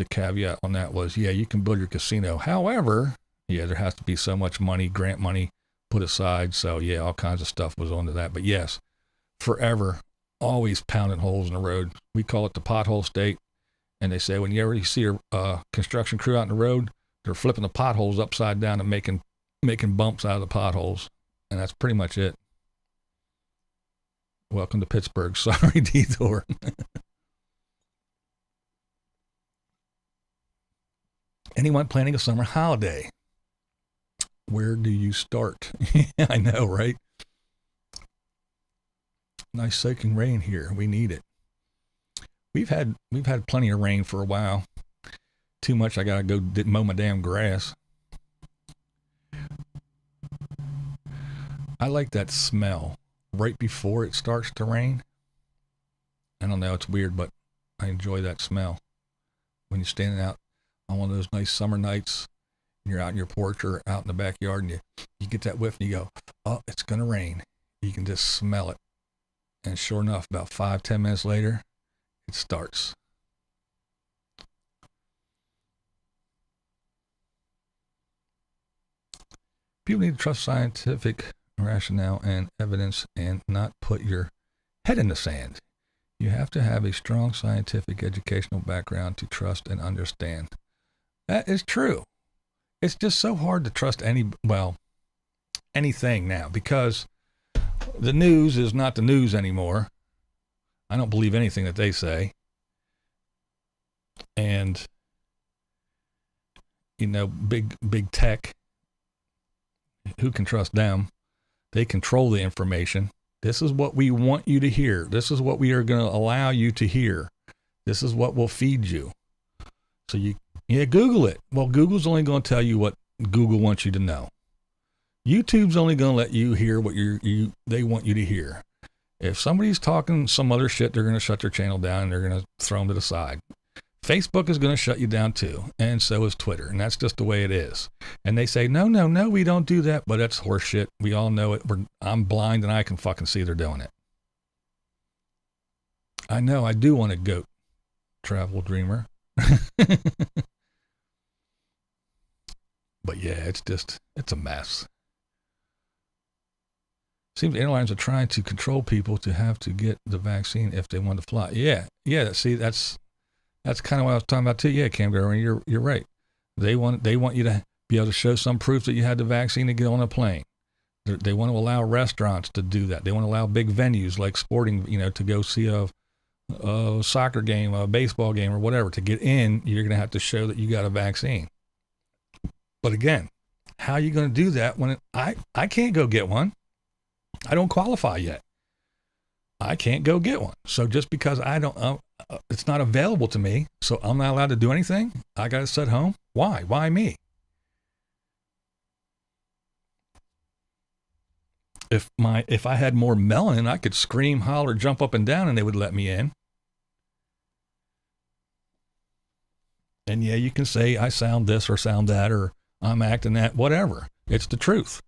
caveat on that was, yeah, you can build your casino. However, yeah, there has to be so much money, grant money put aside. So yeah, all kinds of stuff was onto that. But yes, forever, always pounding holes in the road. We call it the pothole state. And they say when you ever see a construction crew out in the road, they're flipping the potholes upside down and making bumps out of the potholes. And that's pretty much it. Welcome to Pittsburgh. Sorry, detour. Anyone planning a summer holiday? Where do you start? Yeah, I know, right? Nice soaking rain here. We need it. We've had plenty of rain for a while. Too much. I gotta go mow my damn grass. I like that smell right before it starts to rain. I don't know, it's weird, but I enjoy that smell. When you're standing out on one of those nice summer nights, and you're out in your porch or out in the backyard, and you get that whiff and you go, oh, it's gonna rain. You can just smell it. And sure enough, about 5-10 minutes later, it starts. People need to trust scientific rationale and evidence and not put your head in the sand. You have to have a strong scientific educational background to trust and understand. That is true. It's just so hard to trust anything now because the news is not the news anymore. I don't believe anything that they say. And, big tech, who can trust them? They control the information. This is what we want you to hear. This is what we are going to allow you to hear. This is what will feed you. So Google it. Well, Google's only going to tell you what Google wants you to know. YouTube's only going to let you hear what they want you to hear. If somebody's talking some other shit, they're going to shut their channel down and they're going to throw them to the side. Facebook is going to shut you down too, and so is Twitter, and that's just the way it is. And they say, no, we don't do that, but that's horseshit. We all know it. I'm blind and I can fucking see they're doing it. I know, I do want a goat, travel dreamer. But yeah, it's a mess. Seems airlines are trying to control people to have to get the vaccine if they want to fly. Yeah. See, that's kind of what I was talking about too. Yeah, Cam Garner, you're right. They want you to be able to show some proof that you had the vaccine to get on a plane. They want to allow restaurants to do that. They want to allow big venues like sporting, to go see a soccer game, a baseball game, or whatever. To get in, you're going to have to show that you got a vaccine. But again, how are you going to do that when I can't go get one? I don't qualify yet. I can't go get one. So just because it's not available to me, so I'm not allowed to do anything, I got to sit home. Why? Why me? If I had more melanin, I could scream, holler, jump up and down, and they would let me in. And yeah, you can say I sound this or sound that, or I'm acting that, whatever. It's the truth.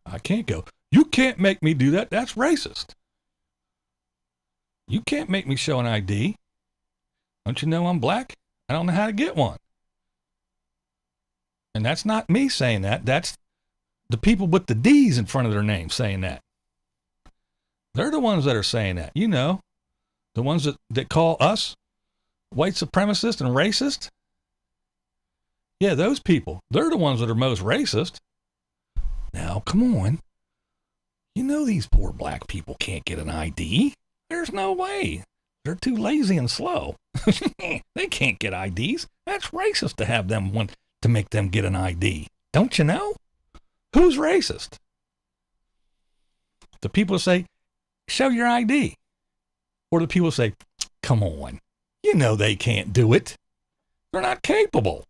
I can't go. You can't make me do that. That's racist. You can't make me show an ID. Don't you know I'm black? I don't know how to get one. And that's not me saying that. That's the people with the D's in front of their name saying that. They're the ones that are saying that. You know, the ones that call us white supremacist and racist. Yeah, those people. They're the ones that are most racist. Now, come on. You know these poor black people can't get an ID. There's no way. They're too lazy and slow. They can't get IDs. That's racist to have them want to make them get an ID. Don't you know? Who's racist? The people who say, show your ID. Or the people who say, come on. You know they can't do it. They're not capable.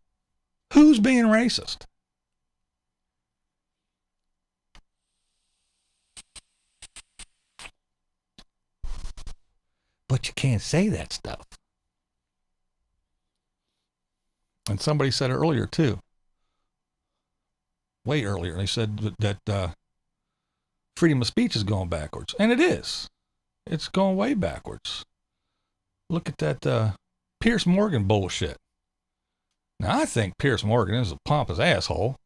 Who's being racist? But you can't say that stuff. And somebody said it earlier, too. Way earlier. They said that freedom of speech is going backwards. And it is. It's going way backwards. Look at that Piers Morgan bullshit. Now, I think Piers Morgan is a pompous asshole.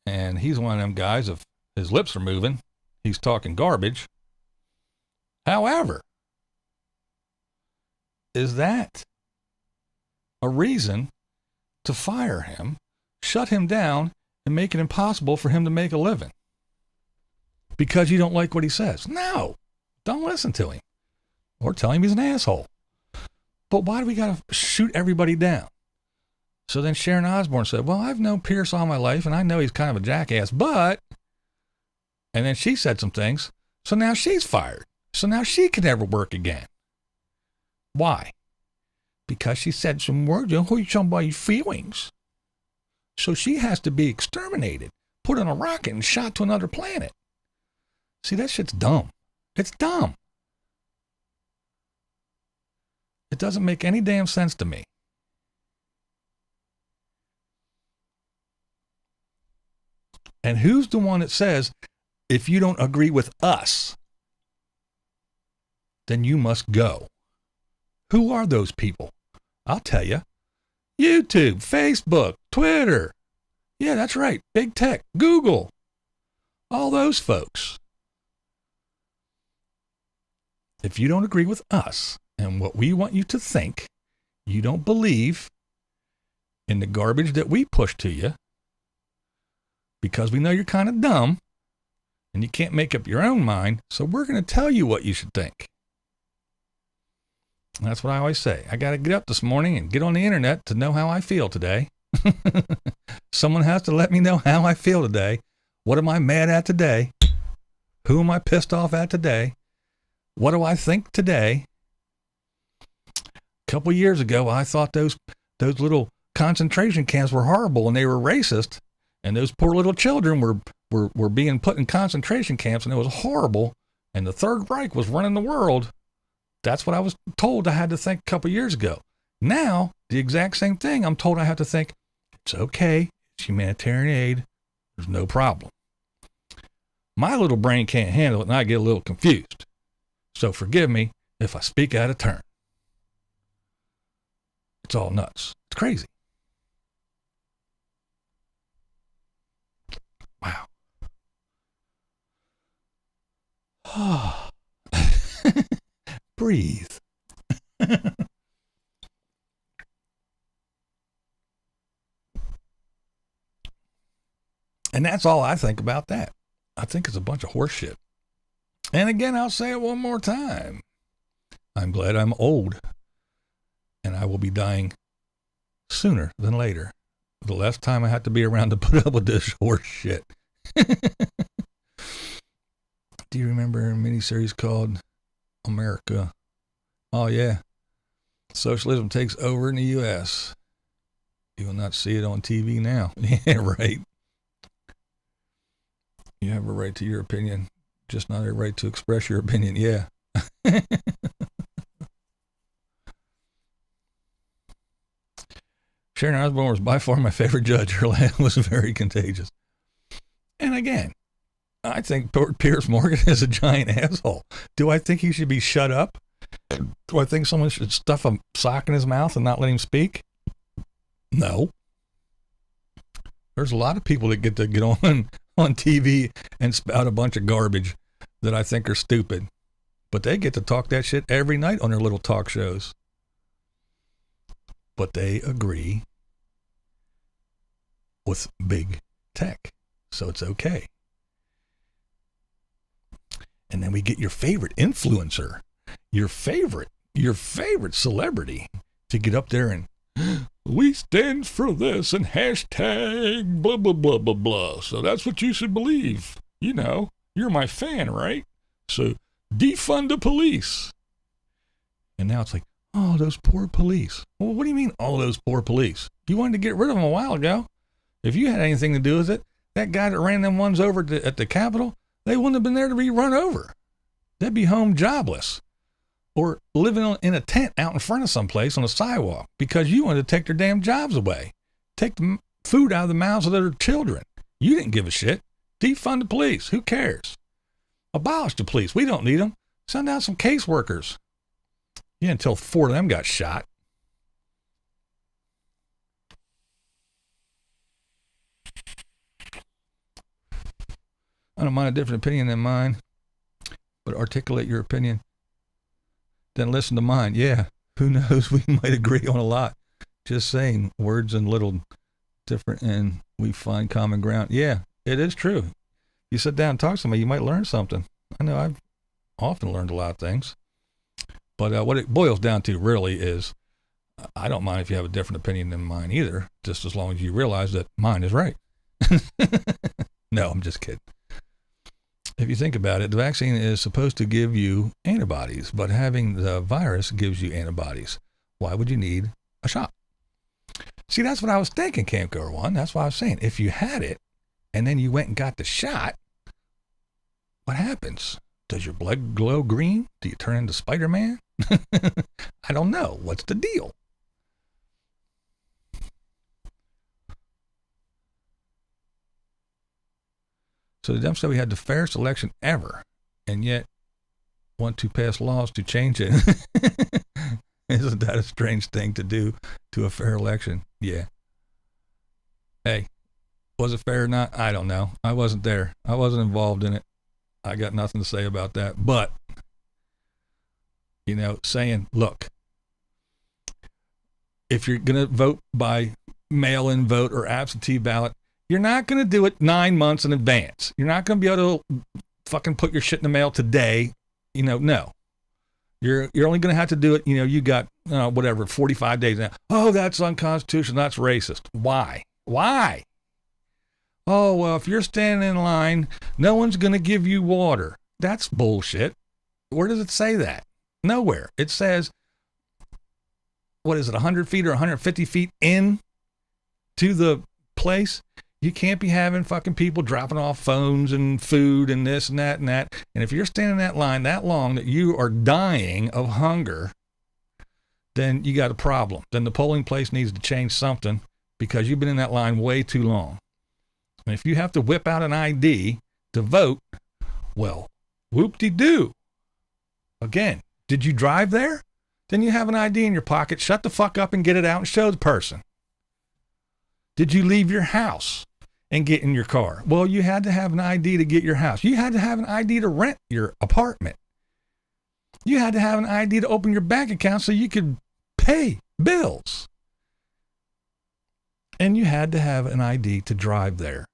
And he's one of them guys, if his lips are moving, he's talking garbage. However, is that a reason to fire him, shut him down, and make it impossible for him to make a living? Because you don't like what he says? No, don't listen to him. Or tell him he's an asshole. But why do we got to shoot everybody down? So then Sharon Osbourne said, well, I've known Pierce all my life, and I know he's kind of a jackass, but... And then she said some things, so now she's fired. So now she can never work again. Why? Because she said some words that hurt somebody's feelings. So she has to be exterminated, put on a rocket, and shot to another planet. See, that shit's dumb. It's dumb. It doesn't make any damn sense to me. And who's the one that says, if you don't agree with us, then you must go? Who are those people? I'll tell you. YouTube, Facebook, Twitter. Yeah, that's right. Big tech, Google. All those folks. If you don't agree with us and what we want you to think, you don't believe in the garbage that we push to you, because we know you're kind of dumb and you can't make up your own mind, so we're going to tell you what you should think. That's what I always say. I got to get up this morning and get on the internet to know how I feel today. Someone has to let me know how I feel today. What am I mad at today? Who am I pissed off at today? What do I think today? A couple years ago, I thought those little concentration camps were horrible and they were racist. And those poor little children were being put in concentration camps, and it was horrible. And the Third Reich was running the world. That's what I was told I had to think a couple years ago. Now, the exact same thing. I'm told I have to think, it's okay. It's humanitarian aid. There's no problem. My little brain can't handle it, and I get a little confused. So forgive me if I speak out of turn. It's all nuts. It's crazy. Wow. Breathe. And that's all I think about that. I think it's a bunch of horse shit. And again, I'll say it one more time. I'm glad I'm old, and I will be dying sooner than later. The less time I have to be around to put up with this horse shit. Do you remember a miniseries called America? Oh, yeah. Socialism takes over in the U.S. You will not see it on TV now. Yeah, right. You have a right to your opinion, just not a right to express your opinion. Yeah. Sharon Osbourne was by far my favorite judge. Her laugh was very contagious. And again, I think Piers Morgan is a giant asshole. Do I think he should be shut up? Do I think someone should stuff a sock in his mouth and not let him speak? No. There's a lot of people that get on TV and spout a bunch of garbage that I think are stupid. But they get to talk that shit every night on their little talk shows. But they agree with big tech. So it's okay. And then we get your favorite influencer, your favorite celebrity to get up there and, we stand for this and hashtag blah, blah, blah, blah, blah. So that's what you should believe. You know, you're my fan, right? So defund the police. And now it's like, oh, those poor police. Well, what do you mean, all those poor police? You wanted to get rid of them a while ago. If you had anything to do with it, that guy that ran them ones over at the Capitol, they wouldn't have been there to be run over. They'd be home jobless or living in a tent out in front of someplace on the sidewalk because you wanted to take their damn jobs away. Take the food out of the mouths of their children. You didn't give a shit. Defund the police. Who cares? Abolish the police. We don't need them. Send out some caseworkers. Yeah, until 4 of them got shot. I don't mind a different opinion than mine, but articulate your opinion. Then listen to mine. Yeah, who knows? We might agree on a lot. Just saying, words and little different, and we find common ground. Yeah, it is true. You sit down and talk to somebody, you might learn something. I know I've often learned a lot of things. But what it boils down to really is, I don't mind if you have a different opinion than mine either, just as long as you realize that mine is right. No, I'm just kidding. If you think about it, the vaccine is supposed to give you antibodies, but having the virus gives you antibodies. Why would you need a shot? See, that's what I was thinking, Camcoder One. That's what I was saying. If you had it, and then you went and got the shot, what happens? Does your blood glow green? Do you turn into Spider-Man? I don't know. What's the deal? So the Dems said we had the fairest election ever, and yet want to pass laws to change it. Isn't that a strange thing to do to a fair election? Yeah. Hey, was it fair or not? I don't know. I wasn't there. I wasn't involved in it. I got nothing to say about that. But, you know, saying, look, if you're going to vote by mail-in vote or absentee ballot, you're not going to do it 9 months in advance. You're not going to be able to fucking put your shit in the mail today. You know, no. You're only going to have to do it, you know, you got, 45 days now. Oh, that's unconstitutional. That's racist. Why? Why? Oh, well, if you're standing in line, no one's going to give you water. That's bullshit. Where does it say that? Nowhere. It says, what is it, 100 feet or 150 feet in to the place? You can't be having fucking people dropping off phones and food and this and that and that. And if you're standing in that line that long that you are dying of hunger, then you got a problem. Then the polling place needs to change something because you've been in that line way too long. And if you have to whip out an ID to vote, well, whoop-de-doo. Again, did you drive there? Then you have an ID in your pocket. Shut the fuck up and get it out and show the person. Did you leave your house and get in your car? Well, you had to have an ID to get your house. You had to have an ID to rent your apartment. You had to have an ID to open your bank account so you could pay bills. And you had to have an ID to drive there.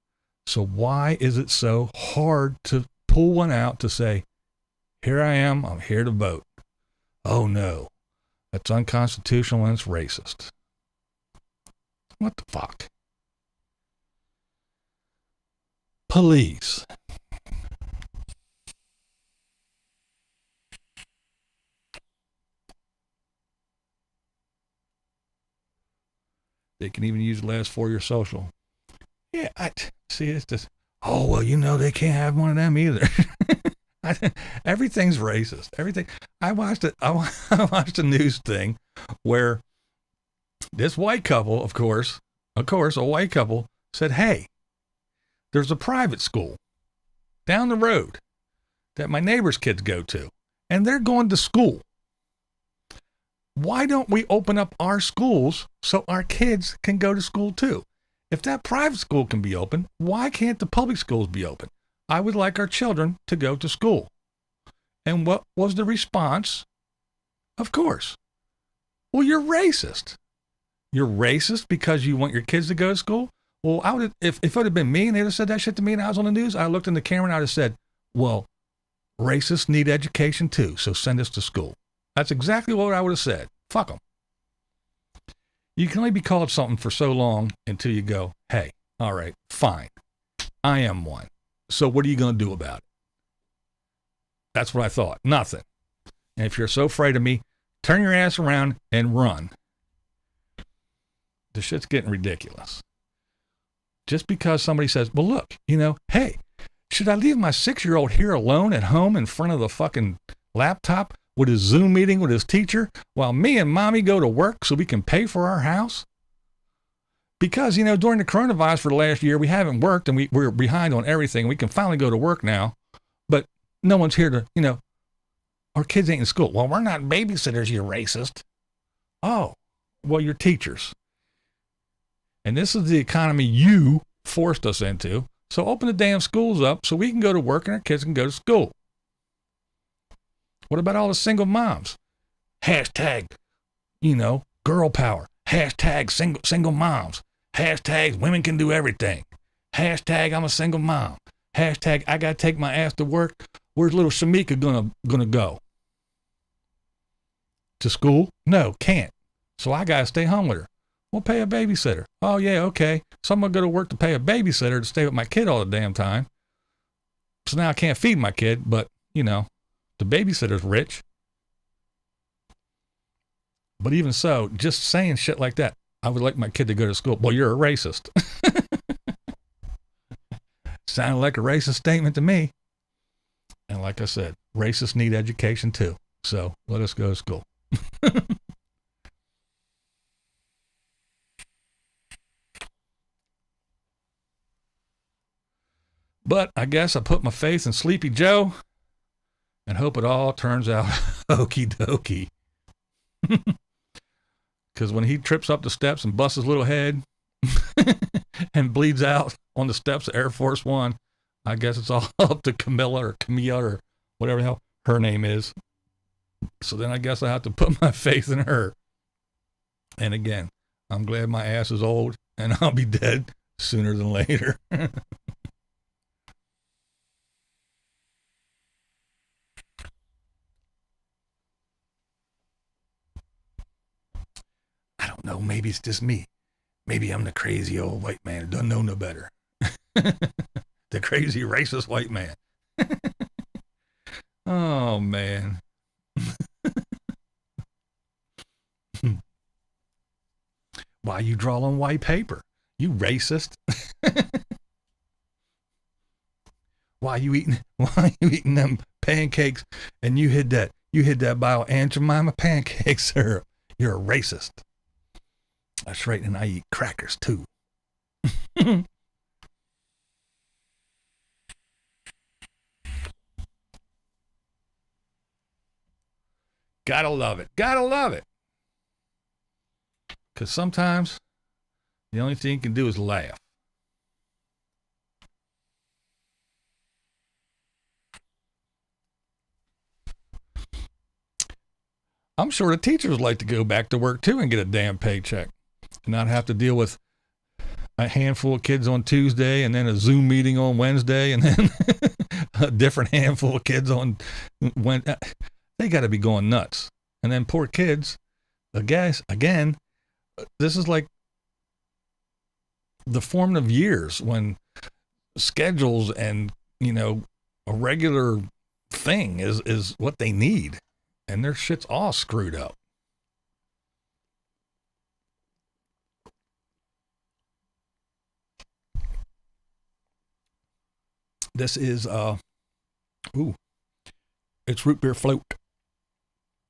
So why is it so hard to pull one out to say, here I am, I'm here to vote? Oh no, that's unconstitutional and it's racist. What the fuck? Police. They can even use the last 4 of your social. Yeah, I see. It's just, oh well, you know they can't have one of them either. Everything's racist. Everything. I watched a news thing where this white couple, of course, a white couple said, "Hey, there's a private school down the road that my neighbor's kids go to, and they're going to school. Why don't we open up our schools so our kids can go to school too? If that private school can be open, why can't the public schools be open? I would like our children to go to school." And what was the response? Of course. Well, you're racist. You're racist because you want your kids to go to school? Well, I would, if it would have been me and they'd have said that shit to me and I was on the news, I looked in the camera and I would have said, well, racists need education too, so send us to school. That's exactly what I would have said. Fuck them. You can only be called something for so long until you go, hey, all right, fine. I am one. So what are you going to do about it? That's what I thought. Nothing. And if you're so afraid of me, turn your ass around and run. The shit's getting ridiculous. Just because somebody says, well, look, hey, should I leave my 6-year-old here alone at home in front of the fucking laptop with his Zoom meeting with his teacher while me and mommy go to work so we can pay for our house? Because, during the coronavirus for the last year, we haven't worked and we're behind on everything. We can finally go to work now, but no one's here to, our kids ain't in school. Well, we're not babysitters, you racist. Oh, well, you're teachers. And this is the economy you forced us into. So open the damn schools up so we can go to work and our kids can go to school. What about all the single moms? Hashtag, girl power. Hashtag single moms. Hashtag women can do everything. Hashtag I'm a single mom. Hashtag I got to take my ass to work. Where's little Shamika gonna go? To school? No, can't. So I got to stay home with her. We'll pay a babysitter. Oh, yeah, okay. So I'm going to go to work to pay a babysitter to stay with my kid all the damn time. So now I can't feed my kid, but, the babysitter's rich. But even so, just saying shit like that, I would like my kid to go to school. Well, you're a racist. Sounded like a racist statement to me. And like I said, racists need education too. So let us go to school. But I guess I put my faith in Sleepy Joe and hope it all turns out okie dokie. Because when he trips up the steps and busts his little head and bleeds out on the steps of Air Force One, I guess it's all up to Camilla or whatever the hell her name is. So then I guess I have to put my faith in her. And again, I'm glad my ass is old and I'll be dead sooner than later. I don't know. Maybe it's just me. Maybe I'm the crazy old white man who doesn't know no better. The crazy racist white man. Oh, man. Why you draw on white paper? You racist. Why you eating them pancakes and you hid that by Aunt Jemima pancake syrup? You're a racist. That's right, and I eat crackers too. Gotta love it. Gotta love it. Because sometimes the only thing you can do is laugh. I'm sure the teachers would like to go back to work too and get a damn paycheck and not have to deal with a handful of kids on Tuesday and then a Zoom meeting on Wednesday and then a different handful of kids on Wednesday. They got to be going nuts. And then poor kids, I guess, again, this is like the formative years when schedules and, a regular thing is what they need. And their shit's all screwed up. This is, it's root beer float.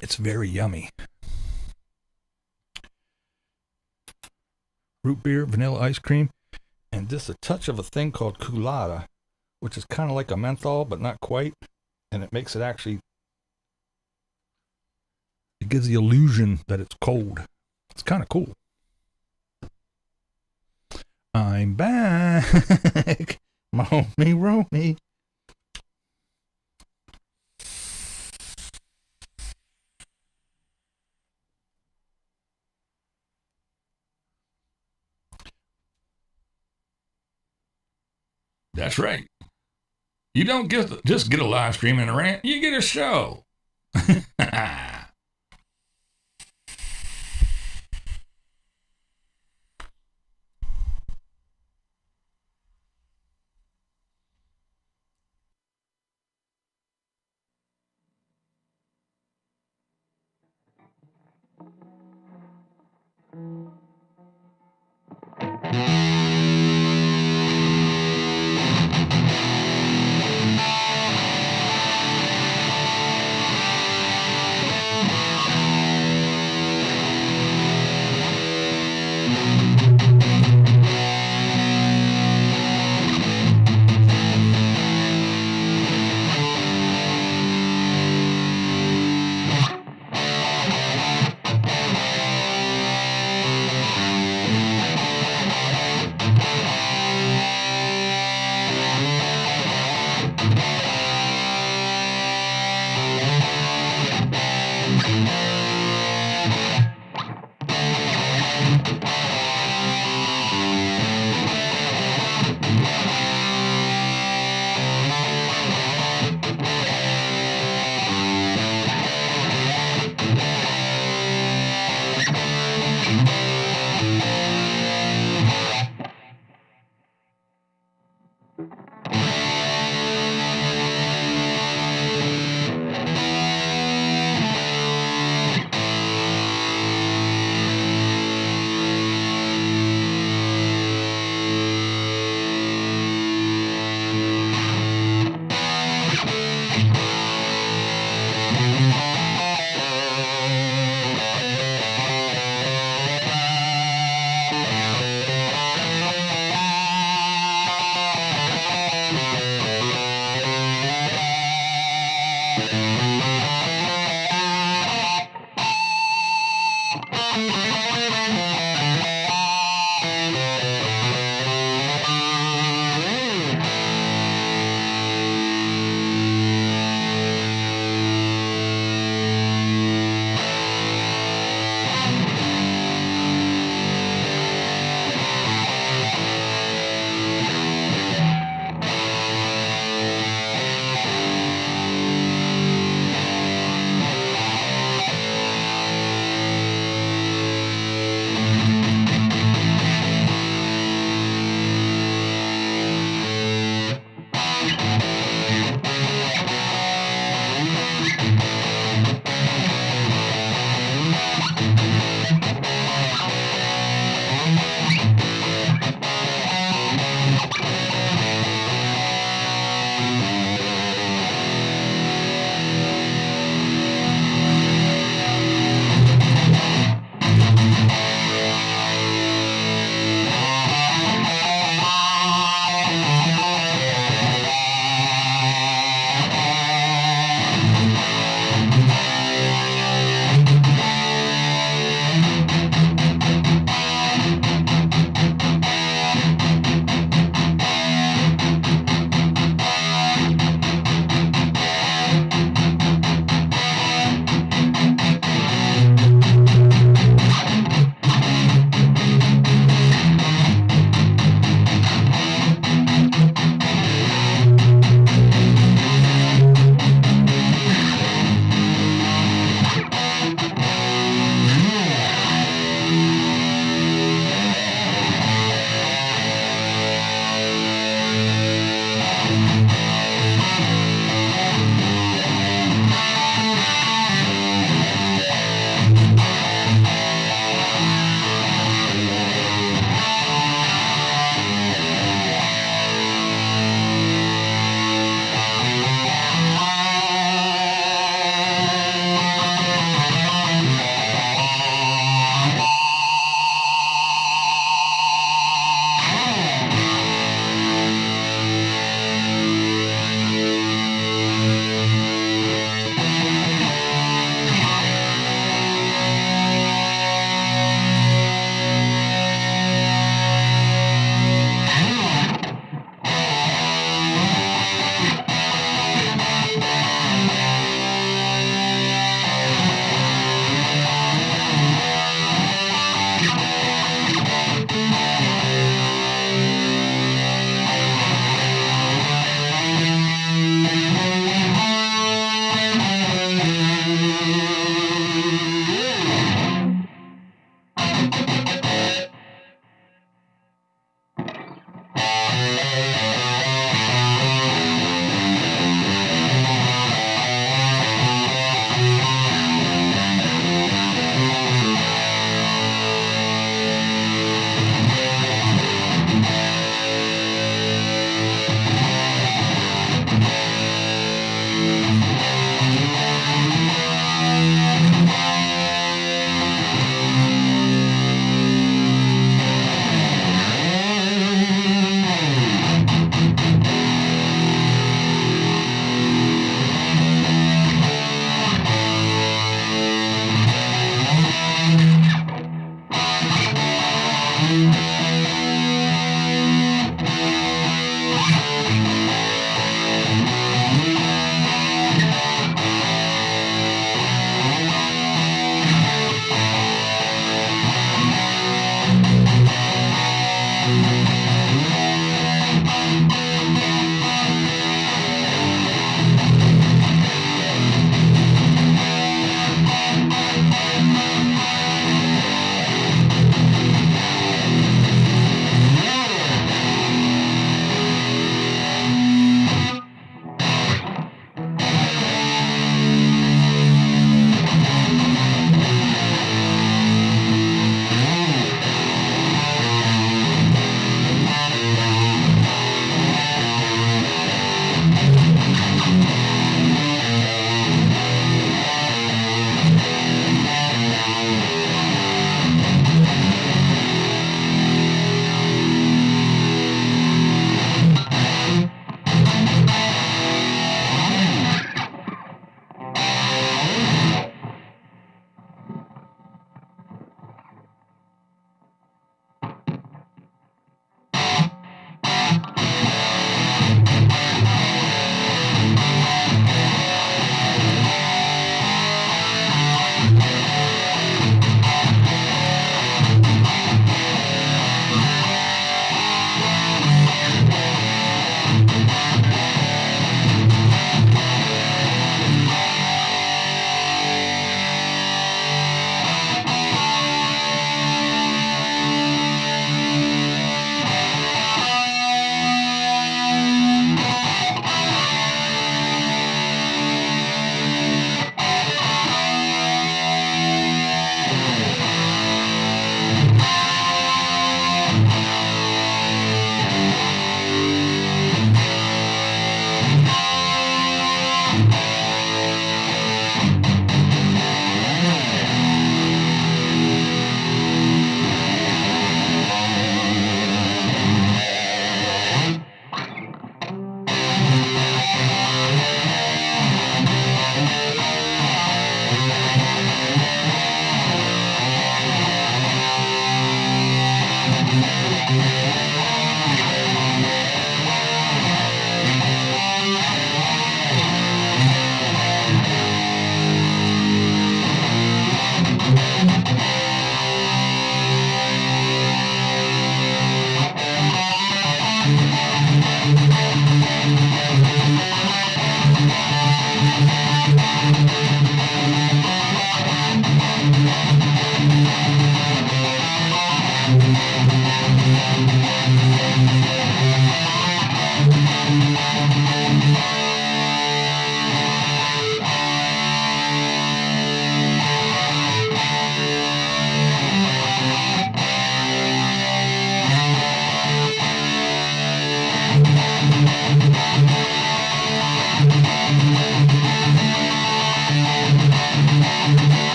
It's very yummy. Root beer, vanilla ice cream, and just a touch of a thing called culotta, which is kind of like a menthol, but not quite. And it makes it actually, it gives the illusion that it's cold. It's kind of cool. I'm back. My homie Romy. That's right. You don't just get a live stream and a rant, you get a show.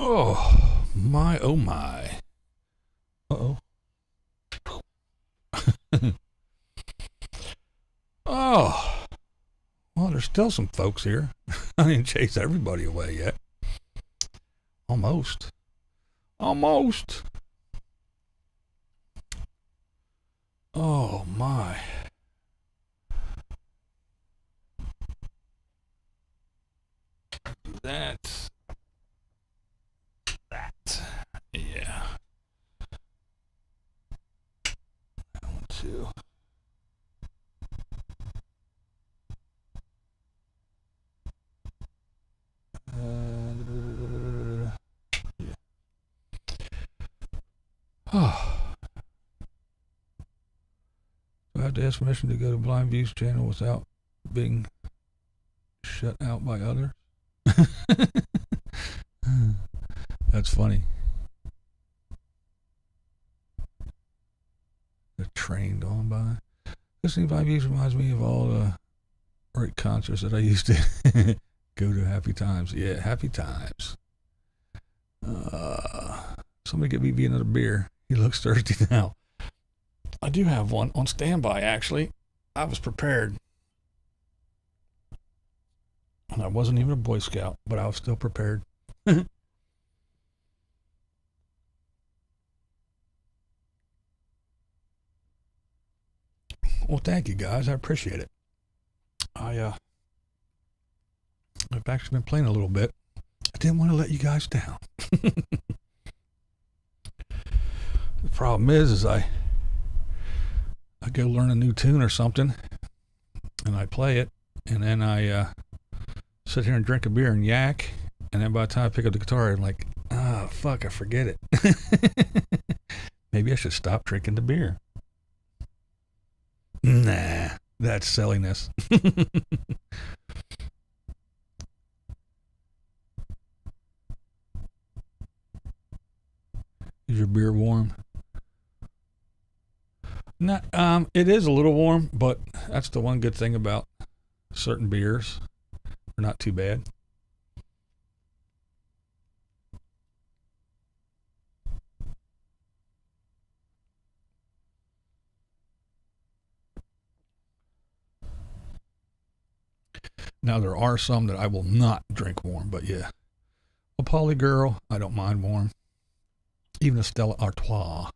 Oh, my, oh, my. Uh-oh. Oh. Well, there's still some folks here. I didn't chase everybody away yet. Almost. Almost. Oh, my. That's... that. Yeah. That one, too. Yeah. Oh. Do I have to ask permission to go to Blind View's channel without being shut out by others? That's funny. The train going by. Listening to Blind Views reminds me of all the great concerts that I used to go to. Happy times. Yeah, happy times. Somebody get me another beer. He looks thirsty now. I do have one on standby, actually. I was prepared. And I wasn't even a Boy Scout, but I was still prepared. Well, thank you, guys. I appreciate it. I've actually been playing a little bit. I didn't want to let you guys down. The problem is I go learn a new tune or something, and I play it, and then I sit here and drink a beer and yak, and then by the time I pick up the guitar, I'm like, fuck, I forget it. Maybe I should stop drinking the beer. Nah, That's silliness. Is your beer warm? Not, it is a little warm, but that's the one good thing about certain beers. They're not too bad. Now, there are some that I will not drink warm, but yeah. A Polly Girl, I don't mind warm. Even a Stella Artois,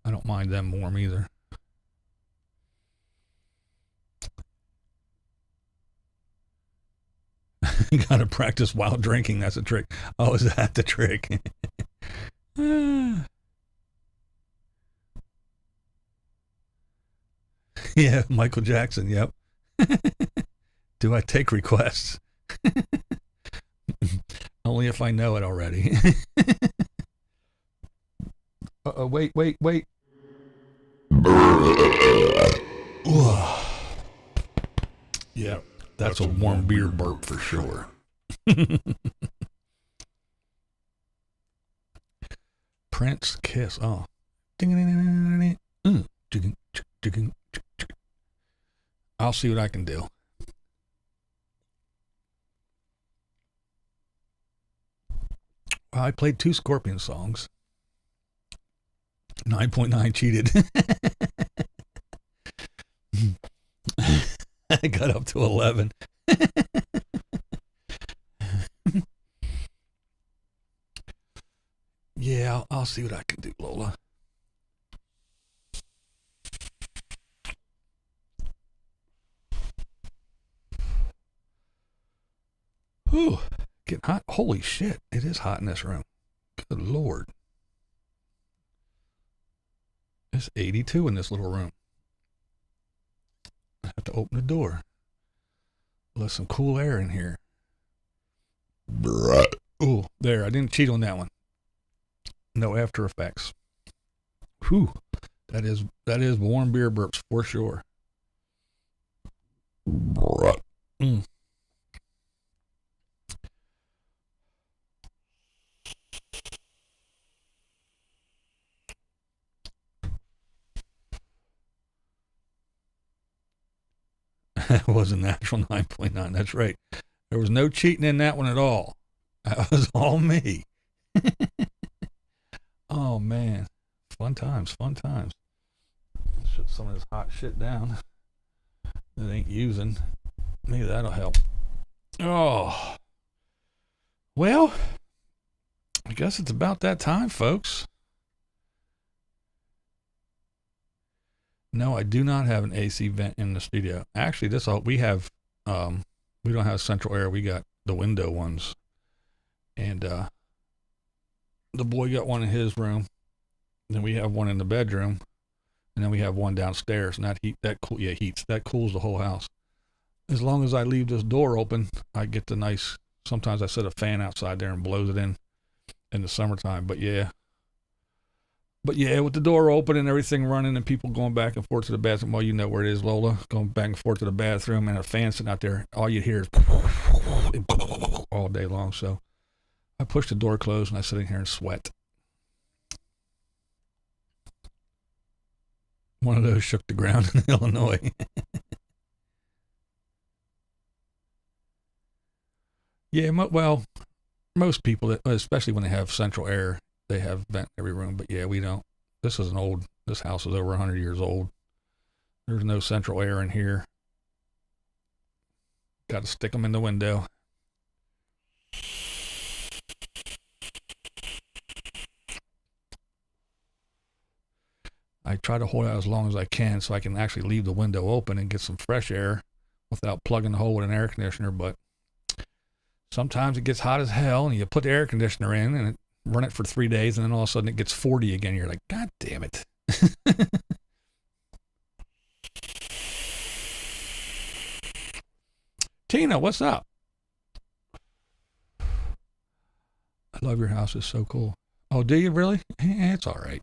I don't mind them warm either. Gotta practice while drinking, that's a trick. Oh, is that the trick? Yeah, Michael Jackson, yep. Do I take requests? Only if I know it already. Uh-oh, wait. Yeah, that's a warm beer burp for sure. Prince Kiss. Oh. I'll see what I can do. I played 2 Scorpion songs. 9.9 cheated. I got up to 11. Yeah, I'll see what I can do, Lola. Whew, getting hot. Holy shit, it is hot in this room. Good Lord. It's 82 in this little room. I have to open the door. Let some cool air in here. Ooh, there, I didn't cheat on that one. No after effects. Whew, that is warm beer burps for sure. That was a natural 9.9. That's right. There was no cheating in that one at all. That was all me. Oh, man. Fun times. Shut some of this hot shit down that ain't using. Maybe that'll help. Oh. Well, I guess it's about that time, folks. No, I do not have an AC vent in the studio. Actually, we have, we don't have central air. We got the window ones. And the boy got one in his room. Then we have one in the bedroom. And then we have one downstairs. And that cools the whole house. As long as I leave this door open, I get the nice, sometimes I set a fan outside there and blows it in the summertime. But yeah, with the door open and everything running and people going back and forth to the bathroom, well, you know where it is, Lola, going back and forth to the bathroom and a fan sitting out there, all you hear is all day long. So I push the door closed and I sit in here and sweat. One of those shook the ground in Illinois. Yeah, well, most people, especially when they have central air, they have vent in every room, but yeah, we don't. This house is over 100 years old. There's no central air in here. Got to stick them in the window. I try to hold out as long as I can so I can actually leave the window open and get some fresh air without plugging the hole with an air conditioner, but sometimes it gets hot as hell and you put the air conditioner in and run it for 3 days and then all of a sudden it gets 40 again. You're like, God damn it. Tina, what's up? I love your house. It's so cool. Oh, do you really? It's all right.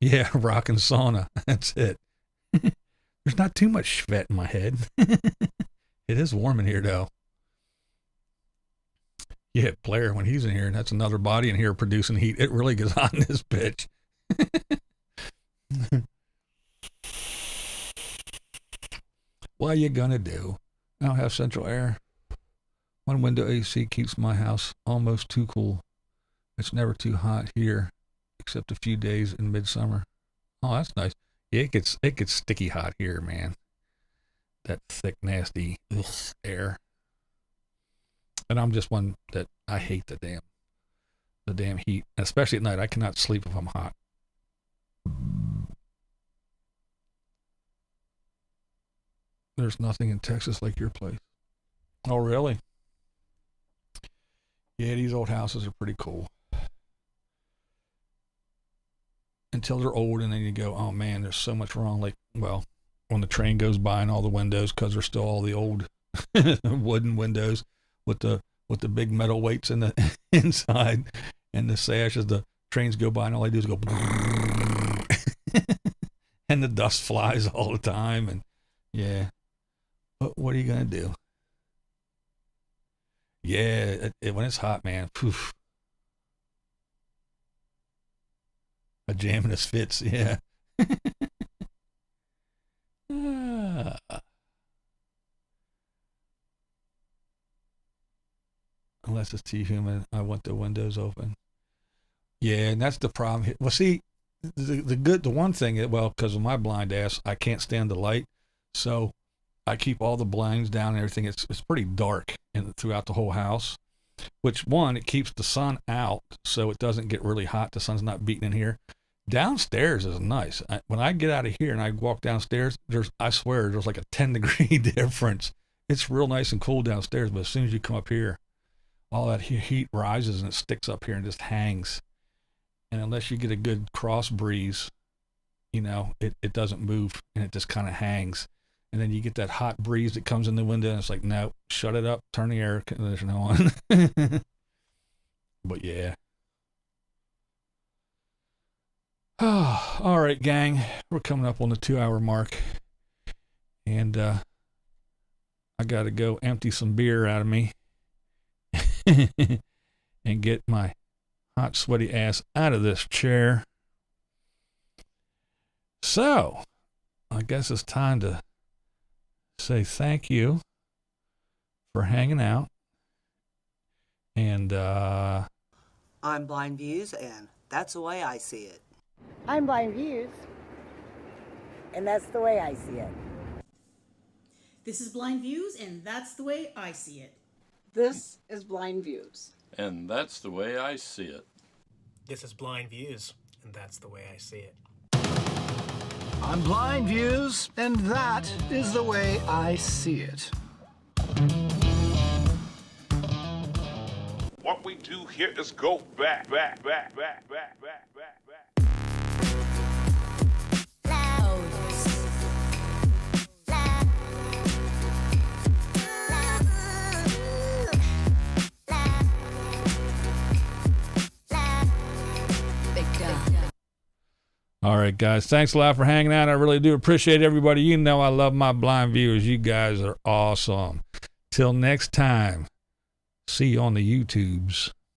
Yeah, rock and sauna. That's it. There's not too much sweat in my head. It is warm in here, though. Yeah, Blair, when he's in here, and that's another body in here producing heat, it really gets hot in this bitch. What are you gonna do? I don't have central air. One window AC keeps my house almost too cool. It's never too hot here, except a few days in midsummer. Oh, that's nice. Yeah, it gets sticky hot here, man. That thick, nasty air. And I'm just one that I hate the damn heat, and especially at night. I cannot sleep if I'm hot. There's nothing in Texas like your place. Oh, really? Yeah, these old houses are pretty cool. Until they're old, and then you go, oh man, there's so much wrong. Like, well, when the train goes by and all the windows, because there's still all the old wooden windows with the big metal weights in the inside, and the sash as the trains go by, and all they do is go, and the dust flies all the time, and yeah. But what are you gonna do? Yeah, when it's hot, man, poof. A jam in his fits, yeah. Unless it's too humid, I want the windows open. Yeah, and that's the problem. Well, see, the one thing, well, because of my blind ass, I can't stand the light, so I keep all the blinds down and everything. It's pretty dark throughout the whole house, which one, it keeps the sun out so it doesn't get really hot. The sun's not beating in here. Downstairs is nice. When I get out of here and I walk downstairs, I swear there's like a 10-degree difference. It's real nice and cool downstairs, but as soon as you come up here, all that heat rises and it sticks up here and just hangs. And unless you get a good cross breeze, it doesn't move and it just kind of hangs. And then you get that hot breeze that comes in the window and it's like, no, shut it up, turn the air conditioner on. But yeah. Oh, all right, gang. We're coming up on the 2-hour mark. And I got to go empty some beer out of me and get my hot, sweaty ass out of this chair. So, I guess it's time to say thank you for hanging out. And I'm Blind Views, and that's the way I see it. I'm Blind Views, and that's the way I see it. This is Blind Views, and that's the way I see it. This is Blind Views. And that's the way I see it. This is Blind Views, and that's the way I see it. I'm Blind Views, and that is the way I see it. What we do here is go back. all right, guys, thanks a lot for hanging out. I really do appreciate everybody. You know I love my blind viewers. You guys are awesome. Till next time, see you on the YouTubes.